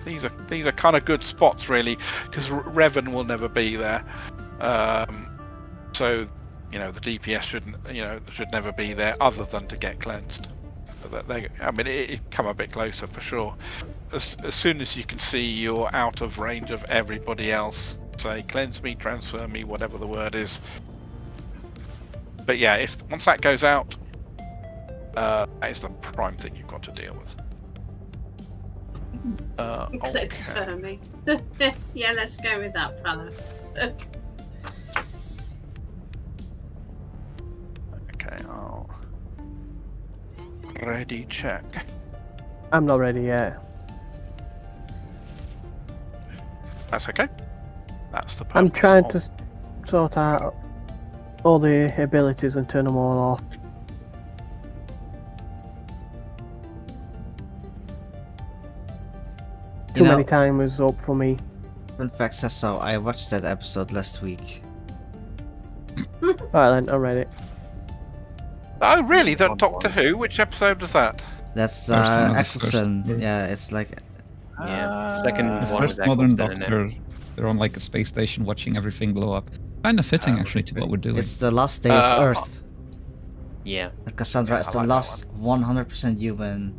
these are kind of good spots really, because Revan will never be there. So the DPS should never be there other than to get cleansed. But it come a bit closer for sure. As soon as you can see you're out of range of everybody else, say cleanse me, transfer me, whatever the word is. But yeah, once that goes out, that is the prime thing you've got to deal with. Transfer me. Yeah, let's go with that, fellas. Okay, I'll ready check. I'm not ready yet. That's okay. That's the purpose. I'm trying to sort out all the abilities and turn them all off. Too many timers up for me. Fun fact says so. I watched that episode last week. Alright then, I'm ready. Oh really? That Doctor Who? Which episode was that? That's Eccleston. Yeah, it's like. Second one was First Modern Eccleston, Doctor. They're on like a space station watching everything blow up. Kind of fitting actually to what we're doing. It's the last day of Earth. Yeah. Cassandra is the last 100% human.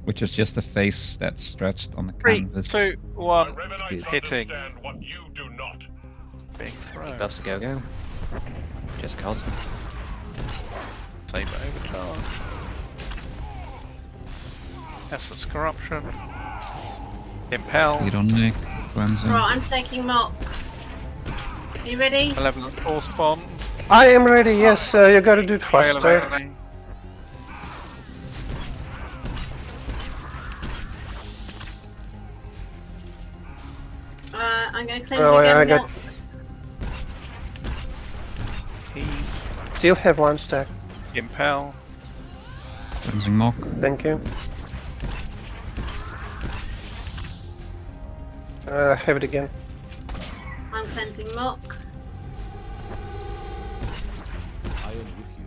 Which is just a face that's stretched on the 3, canvas. 2, 1, hitting. What you do not. Big throw. Buffs a go. Just cause. Saber overcharge. Essence corruption. Impel. Lead on Nick. Cleansing. Right, I'm taking Mock. Are you ready? Malevolent Force Bomb. I am ready. Yes, you got to do it faster. I'm going to cleanse you again. I got. Still have 1 stack. Impel. Cleansing Mock. Thank you. Have it again. I'm cleansing Mock. I am with you.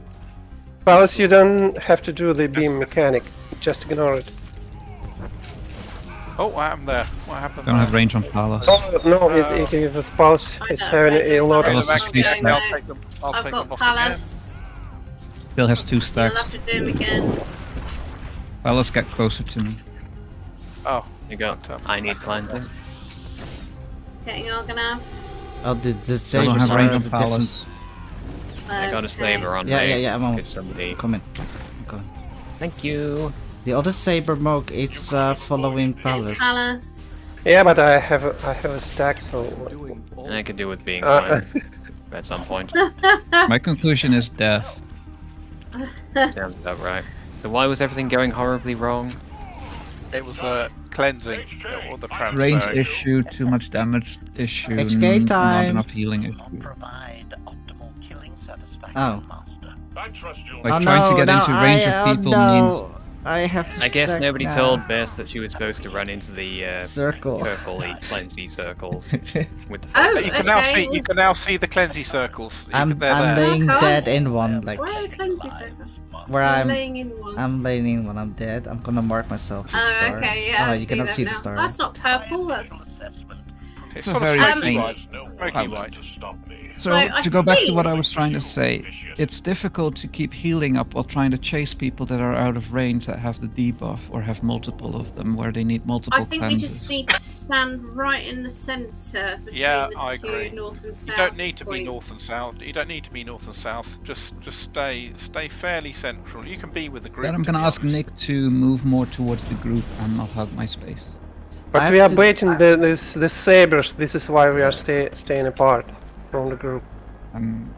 Palace, you don't have to do the beam mechanic. Just ignore it. Oh, what happened there? What happened Don't there? have range on Palace. Oh, no, it was Palace. It's having a lot of. Palace is 3 stacks. I've got Palace. Still has 2 You'll stacks. have to do him again. Palace, get closer to me. Oh, You go. I need cleansing. Getting Argonath. Oh, the I don't sabers have are range the on different. Palace. I got a saber on Yeah, me. yeah, I'm on. If somebody. Come in. Come in. Thank you. The other saber Moog, it's following Palace. Palace. Yeah, but I have a stack, so. And I could do with being cleansed at some point. My conclusion is death. Sounds about right. So why was everything going horribly wrong? it was a cleansing or the transfer. Range issue, too much damage issue, HK not time. enough healing issue. Provide optimal killing satisfaction, Oh. Master. I trust you'll Like trying to get into range of people means I have. I guess stack nobody now. told Bess that she was supposed to run into the Circle. purpley cleansy circles with the Oh, You can now okay, see. well- You can now see the cleansy circles. I'm They're there. laying Okay. dead in one, like Where are the cleansing circles? where I'm I'm. laying in one. I'm laying in when I'm dead. I'm gonna mark myself with a Oh, star. okay, yeah. Oh, I you cannot them see now. the star. That's not purple. That's It's a sort of very smoky faint white. Smoky Power white. to stop me. So, I to go back to what I think- was trying to say, it's difficult to keep healing up while trying to chase people that are out of range that have the debuff or have multiple of them where they need multiple I think cleanses. we just need to stand right in the centre between Yeah, the I two agree. north and south. You don't need to be points. north and south. You don't need to be north and south. Just stay fairly central. You can be with the group. Then I'm to gonna be ask honest. Nick to move more towards the group and not hug my space. But I we have are to- waiting the sabers. This is why we are staying apart from the group. I'm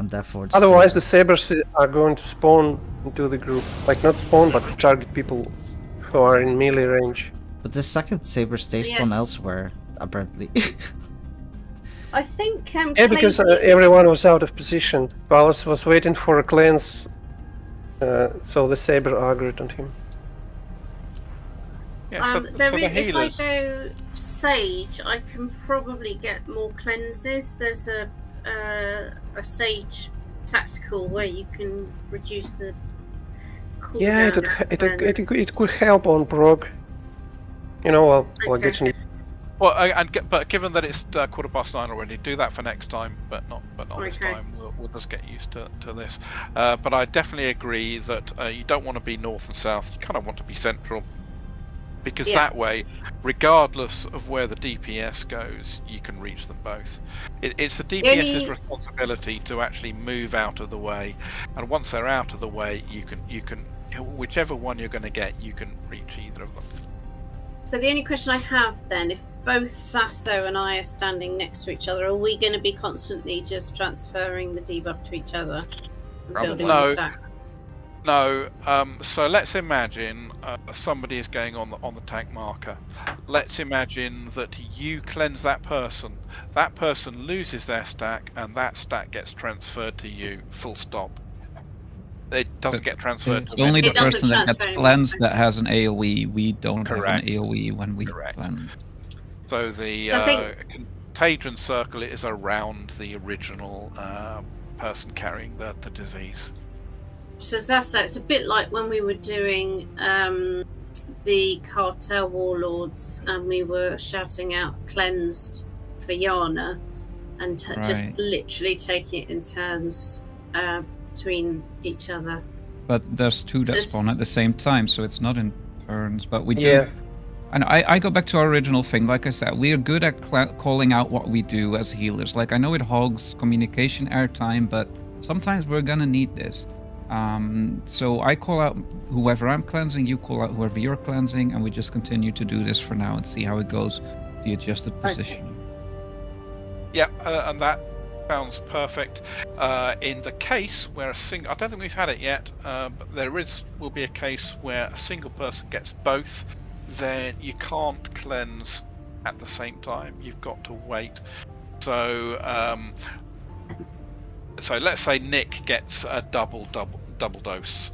there for. Otherwise, the sabers are going to spawn into the group. Like not spawn, but target people who are in melee range. But the second saber stays Yes. spawn elsewhere, apparently. I think Yeah, because everyone was out of position. Palace was waiting for a cleanse, so the saber aggroed on him. Yeah, so, there so is, the if I healers. go sage, I can probably get more cleanses. There's a sage tactical where you can reduce the cooldown. Yeah, of cleanse. it could help on prog. You know, while Okay. getting. Well, but given that it's 9:15 already, do that for next time. But not this Okay. time. We'll just get used to this. But I definitely agree that you don't want to be north and south. You kind of want to be central. Because Yeah. that way, regardless of where the DPS goes, you can reach them both. It's the DPS's responsibility to actually move out of the way, and once they're out of the way, you can whichever one you're going to get, you can reach either of them. So the only question I have then, if both Sasso and I are standing next to each other, are we going to be constantly just transferring the debuff to each other? And Probably. building No. the stack? No, so let's imagine somebody is going on the tank marker. Let's imagine that you cleanse that person. That person loses their stack, and that stack gets transferred to you. Full stop. It doesn't get transferred It's to only the It doesn't person that gets transfer cleansed anymore. that has an AoE. We don't Correct. have an AoE when we Correct. cleanse. So the So I think- contagion circle is around the original person carrying the disease. So Sasso, it's a bit like when we were doing the cartel warlords and we were shouting out cleansed for Yana and just Right. literally taking it in turns between each other. But there's two that spawn at the same time, so it's not in turns. But we do. Yeah. And I go back to our original thing. Like I said, we are good at calling out what we do as healers. Like I know it hogs communication airtime, but sometimes we're gonna need this. So I call out whoever I'm cleansing, you call out whoever you're cleansing, and we just continue to do this for now and see how it goes. The adjusted position. Yeah, and that sounds perfect. In the case where I don't think we've had it yet, but will be a case where a single person gets both, then you can't cleanse at the same time. You've got to wait. So let's say Nick gets a double dose.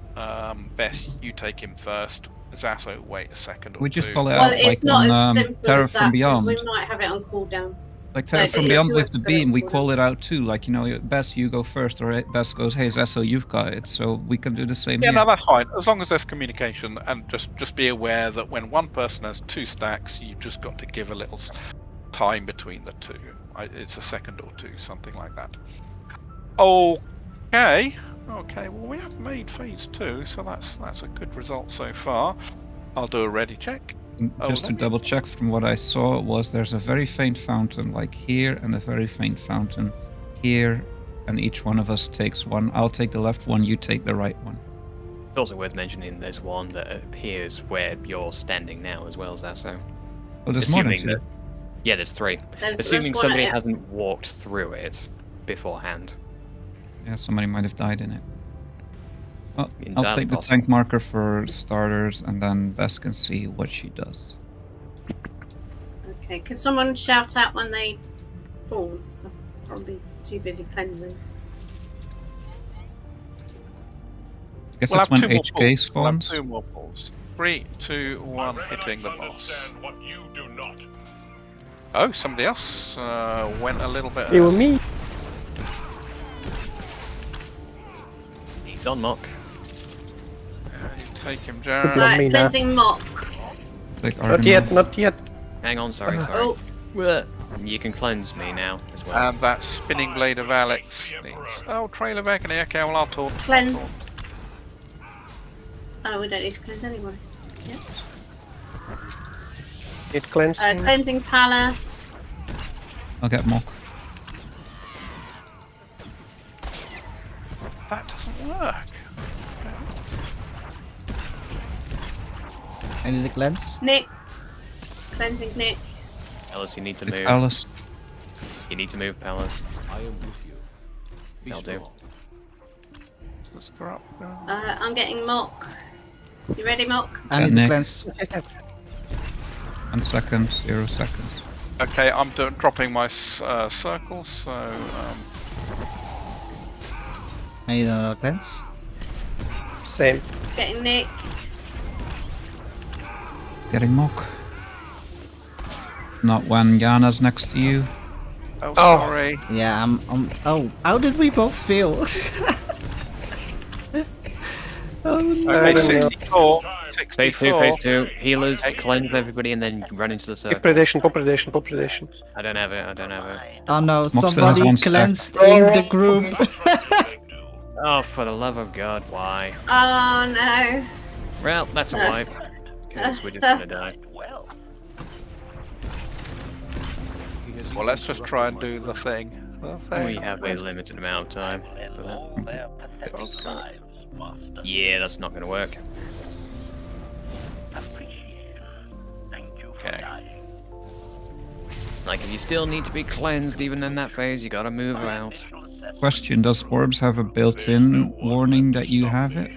Bess, you take him first. Zasso, wait a second or We just two. call it Well, out it's like not on as simple Terror as from that because Beyond. we might have it on cooldown. Like So Terror from it's Beyond who with has the got it beam, we on call it out too. Like, you know, Bess, you go first, or Bess goes, hey, Zesso, you've got it. So we can do the same Yeah, here. no, that's fine. As long as there's communication, and just be aware that when one person has two stacks, you've just got to give a little time between the two. It's a second or two, something like that. Okay. Well, we have made phase 2, so that's a good result so far. I'll do a ready check. Just to double check from what I saw was there's a very faint fountain like here and a very faint fountain here, and each one of us takes one. I'll take the left one, you take the right one. It's also worth mentioning there's one that appears where you're standing now as well, Zasso. Oh, there's more than Assuming two. that, yeah, there's 3. There's Assuming one somebody at it. hasn't walked through it beforehand. Yeah, somebody might have died in it. Well, I'll Entirely take the possible. tank marker for starters, and then Bess can see what she does. Okay, can someone shout out when they spawn? So I'm probably too busy cleansing. guess We'll that's have when 2 more HK pulls. We'll have spawns. 2 more pulls. 3, 2, 1, My hitting the Redites boss. understand what you do not. Oh, somebody else went a little bit It was early. me. He's on mock. You take him, Be Jared. on Right, me now. cleansing mock. Like Not yet, not yet. Hang on, sorry. Oh, You can cleanse me now as well. And that spinning blade of Alex. Oh, Trail of Agony. Okay, well, I'll taunt. Cleanse. Oh, we don't need to cleanse anyway. Yep. Need cleansing. Cleansing palace. I'll get mock. That doesn't work. I need a cleanse. Nick. Cleansing Nick. Palace, you need to The move. Palace. You need to move, Palace. I am with you. Be I'll do. strong. Let's go up. I'm getting mock. You ready, mock? I need Nick. a cleanse. 1 second, 0 seconds. Okay, I'm dropping my circles, so I need another cleanse. Same. Getting Nick. Getting mock. Not when Yana's next to you. oh, Oh. sorry. Yeah, I'm. Oh, how did we both feel? Oh no. I Okay, don't know. 64. Phase 2, 64. phase 2. Healers, cleanse everybody, and then run into the Give circle. predation, pop predation, pop predation. I don't have it, I don't have it. Oh no, still has somebody one stack. cleansed in the group. Oh, for the love of God, why? Oh no. Well, that's a wipe. Because we're just gonna die. He has Well, let's just try and do the thing. We have a limited amount of time for that. Yeah, that's not gonna work. Okay. Like, if you still need to be cleansed even in that phase, you gotta move out. Question, does orbs have a built-in warning that you have it?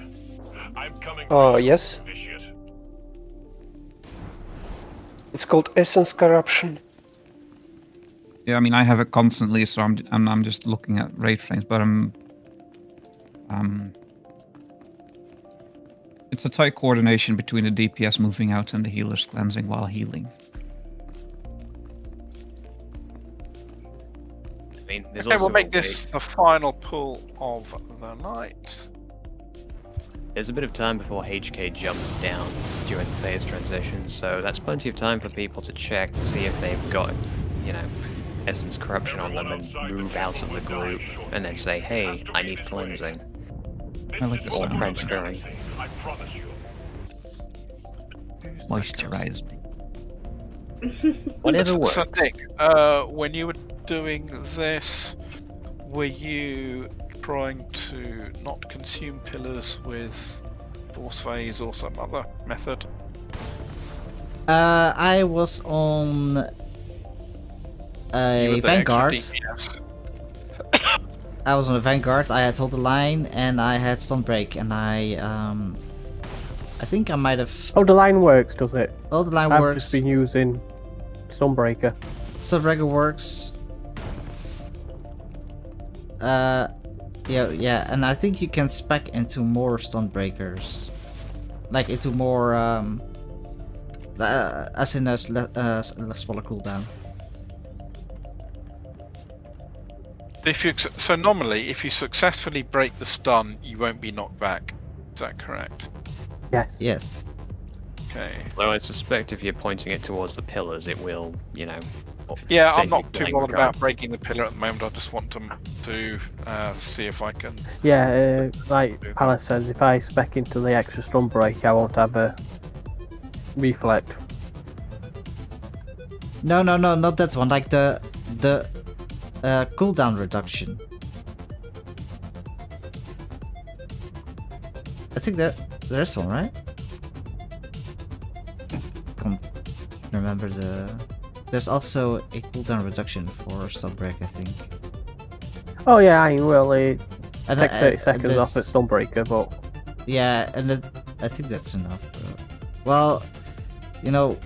I'm coming. Oh, yes. Vitiate. It's called Essence Corruption. Yeah, I mean, I have it constantly, so I'm just looking at raid flames, but it's a tight coordination between the DPS moving out and the healers cleansing while healing. I mean, there's Okay, also we'll make a this way- the final pull of the night. There's a bit of time before HK jumps down during the phase transition, so that's plenty of time for people to check to see if they've got, you know, Essence Corruption on them and move out of the group, and then say, hey, I need cleansing. This I like is the all sound. Transferring. I promise you. Moisturize me. Whatever works. So, Nick, when you were doing this, were you trying to not consume pillars with force phase or some other method? I was on You a were the extra Vanguard. DPS. I was on a Vanguard. I had Hold the Line and I had Stunbreak, and I think I might have. Oh, the line works, does it? Hold the Line I've works. just been using Stunbreaker. Stunbreaker works. Yeah, and I think you can spec into more Stunbreakers, like into more as in a smaller cooldown. If you so normally, if you successfully break the stun, you won't be knocked back. Is that correct? Yes. Yes. Okay. Though I suspect if you're pointing it towards the pillars, it will, you know. Yeah, take I'm not you too blank bothered regard. about breaking the pillar at the moment. I just want them to see if I can. Yeah, like Palace says, if I spec into the extra Stunbreak, I won't have a reflect. No, not that one. Like the cooldown reduction. I think there's one, right? Can't remember the. There's also a cooldown reduction for Stunbreak, I think. Oh yeah, I will. It And takes 30 seconds off at that's- Stunbreaker, but Yeah, and I think that's enough. Well, you know,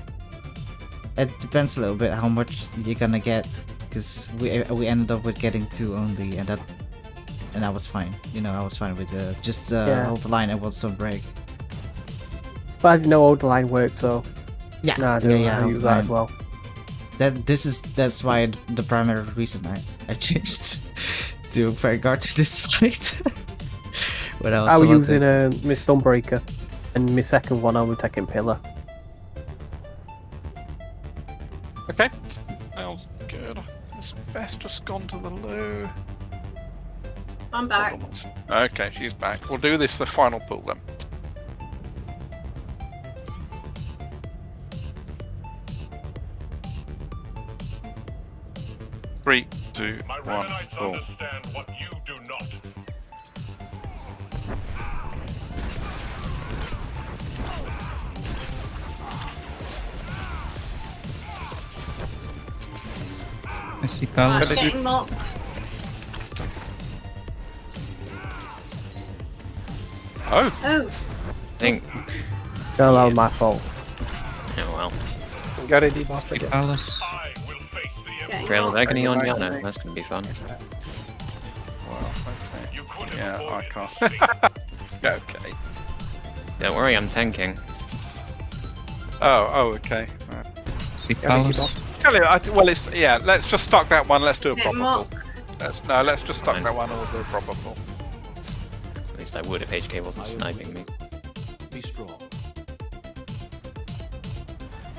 it depends a little bit how much you're gonna get, because we ended up with getting 2 only, and that and I was fine. You know, I was fine with just Yeah. hold the line and want some break. But I didn't know old line worked, so Yeah, nah, I do yeah, I hold use the that line. as well. That's why the primary reason I changed to Vanguard to this fight. When I was I was selected. using my Stunbreaker, and my second one I was taking Pillar. Okay. That was good. This Beth's just gone to the loo. I'm back. Okay, she's back. We'll do this the final pull then. Three, two, My one, Remanites pull. understand what you do not. I see I'm Palace. getting mocked. Oh, Oh, I think. No, that was my fault. Oh well. Got a debuff See again. Palace. I will face the getting Emperor. Trail of mocked. Agony on Yana. That's gonna be fun. well, okay. You could have Yeah, I avoided can't. this fate. Okay. Don't worry, I'm tanking. Oh, okay. See Got a Palace. debuff. Tell you, well, it's yeah. Let's just stock that one. Let's do a Getting proper pull. mocked. Let's just stock that one and we'll do a proper pull. At least I would if HK wasn't sniping me. Be strong.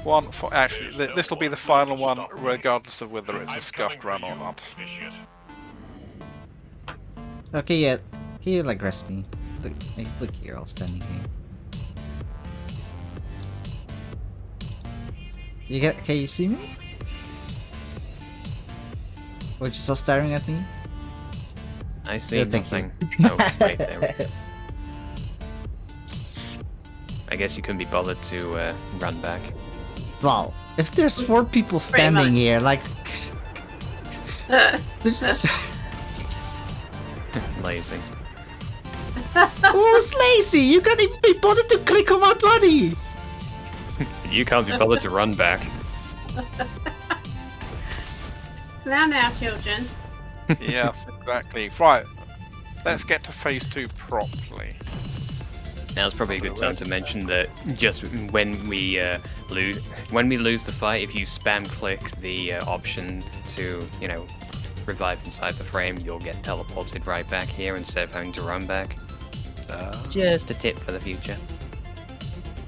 One for actually, this will be the final one, regardless of whether it's a I'm scuffed coming run for or you, not. Vitiate. Okay, yeah. Can you like rest me? Look here, all standing here. Can you see me? Or just all staring at me? I see Yeah, thank you. nothing. Oh, wait, there we go. I guess you couldn't be bothered to run back. Well, if there's 4 people Pretty standing much. here, like they're just Lazy. who's lazy? You can't even be bothered to click on my body. You can't be bothered to run back. Now, children. Yes, exactly. Right. Let's get to phase 2 properly. Now's probably a good time to mention that just when we lose the fight, if you spam click the option to, revive inside the frame, you'll get teleported right back here instead of having to run back. Just a tip for the future.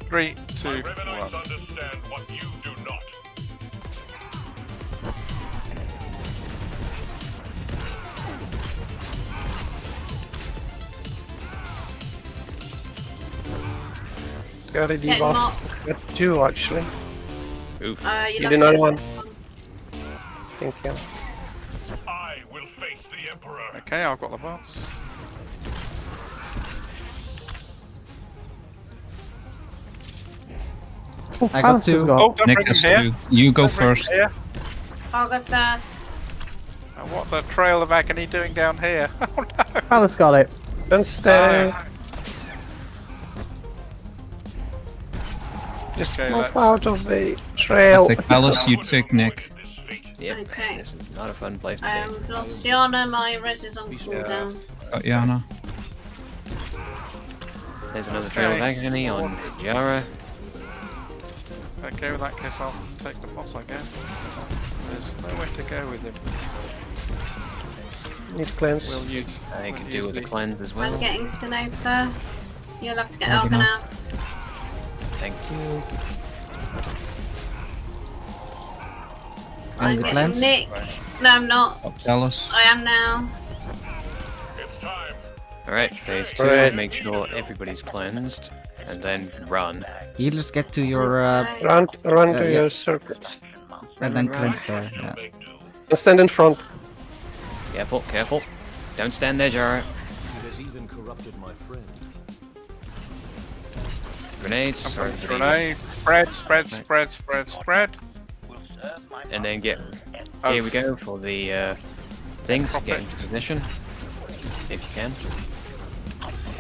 3, 2, My 1. Remanites understand what you do not. Got a Getting debuff. mocked. Got 2 actually. Oof. You Need another one. Thank you. I will face the Emperor. Okay, I've got the boss. Oh, I got Palace has 2. Oh, don't Nick bring him has here. 2. You go Don't bring him first. here. I'll go first. And what the Trail of Agony doing down here? Oh no! Palace got it. Don't stay. Just Okay, move let's- out of the trail. Take Palace, you take Nick. This fate. Yep. Okay. This is not a fun place to be. Lost Yana, my res is on cooldown. Got Yana. There's another Trail of Agony on Yara. Okay, in that case I'll take the boss, I guess. There's nowhere to go with him. Need cleanse. We'll use. I we'll could do use with the the- cleanse as well. I'm getting Sinopa. You'll have to get Argonaut. Argonaut. Thank you. I'm the getting cleanse? Nick. No, I'm not. Got Palace. I am now. It's time. Alright, phase 2. Alright. Make sure everybody's cleansed. And then run. Healers get to your Okay. Run to yeah. your circuit. and then Right. cleanse there. Yeah. Make do. And stand in front. Careful, careful. Don't stand there, Jara. It has even corrupted my friend. Grenades. Sorry for the- Grenade. Spread. And then get. Oh, Here we go for the things. Proper. Get into position. If you can.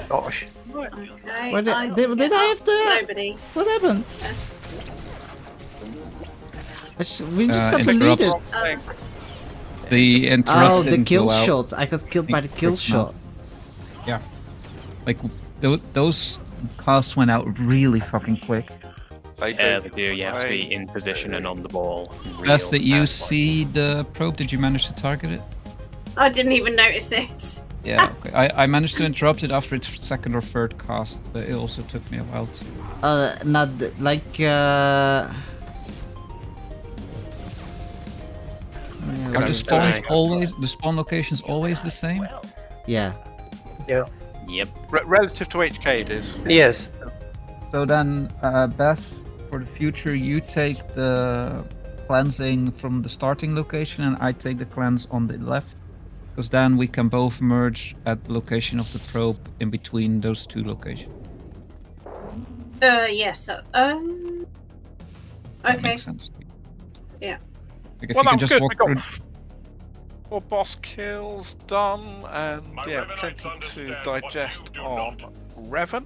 Gosh. Okay. What did I have to? Nobody. What happened? We just got interrupt. deleted. Um, The Oh, interrupt the didn't kill go out. shot. I got killed by the kill shot. Yeah. Like, those casts went out really fucking quick. Yeah, they do. You have to be in position and on the ball. Best that you see the probe, did you manage to target it? I didn't even notice it. Yeah, okay. I managed to interrupt it after its second or third cast, but it also took me a while to... Not like Are the spawns always, the spawn locations always the same? yeah. Yeah. Yep. Relative to HK, it is. Yes. So then, Bess, for the future, you take the cleansing from the starting location and I take the cleanse on the left. Because then we can both merge at the location of the probe in between those two locations. Yes. That Okay. makes sense. Yeah. Like if Well, you can that was just good. walk We got through... 4 boss kills done, and yeah, Revenites plenty to understand digest what you do on not. Revan.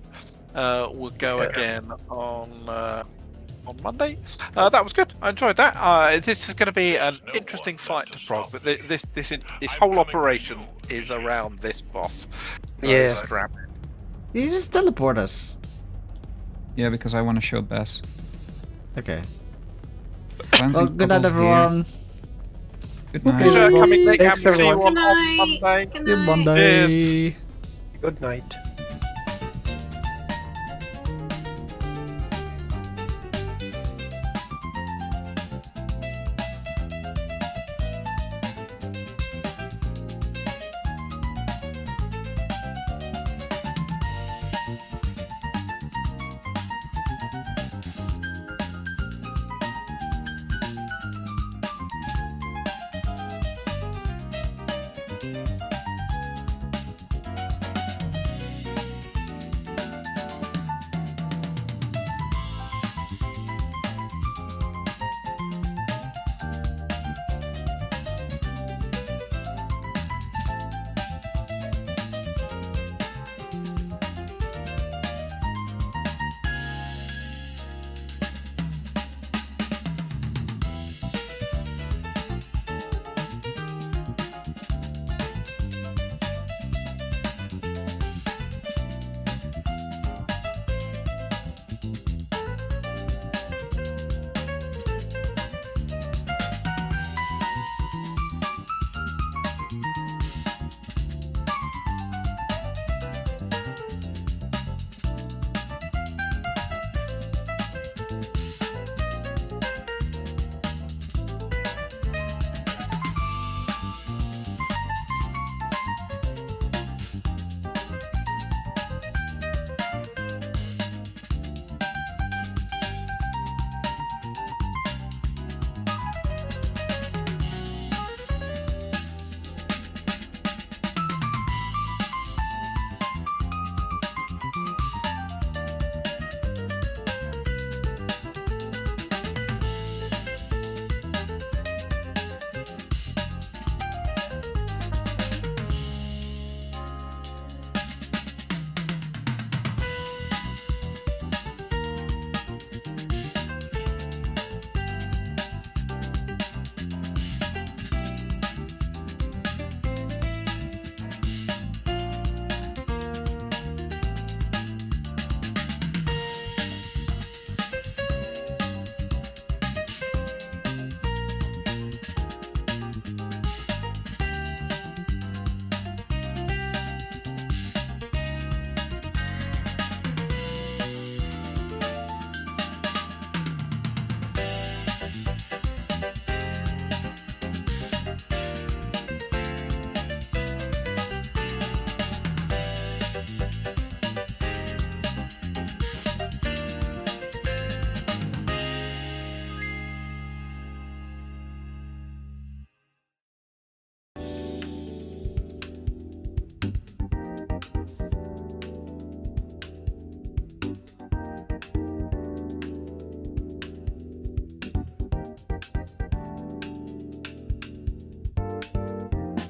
We'll go again on Monday. That was good. I enjoyed that. This is going to be an interesting fight to prog, but this whole operation is around this boss. Yeah. Scrap. You just teleport us. Yeah, because I want to show Bess. Okay. Cleansing Well, good night, bubble here. everyone. Good night. Sure, coming, Nick. Thanks, Happy to see you everyone. on Good night. Monday. Good Good night. Monday. Good night.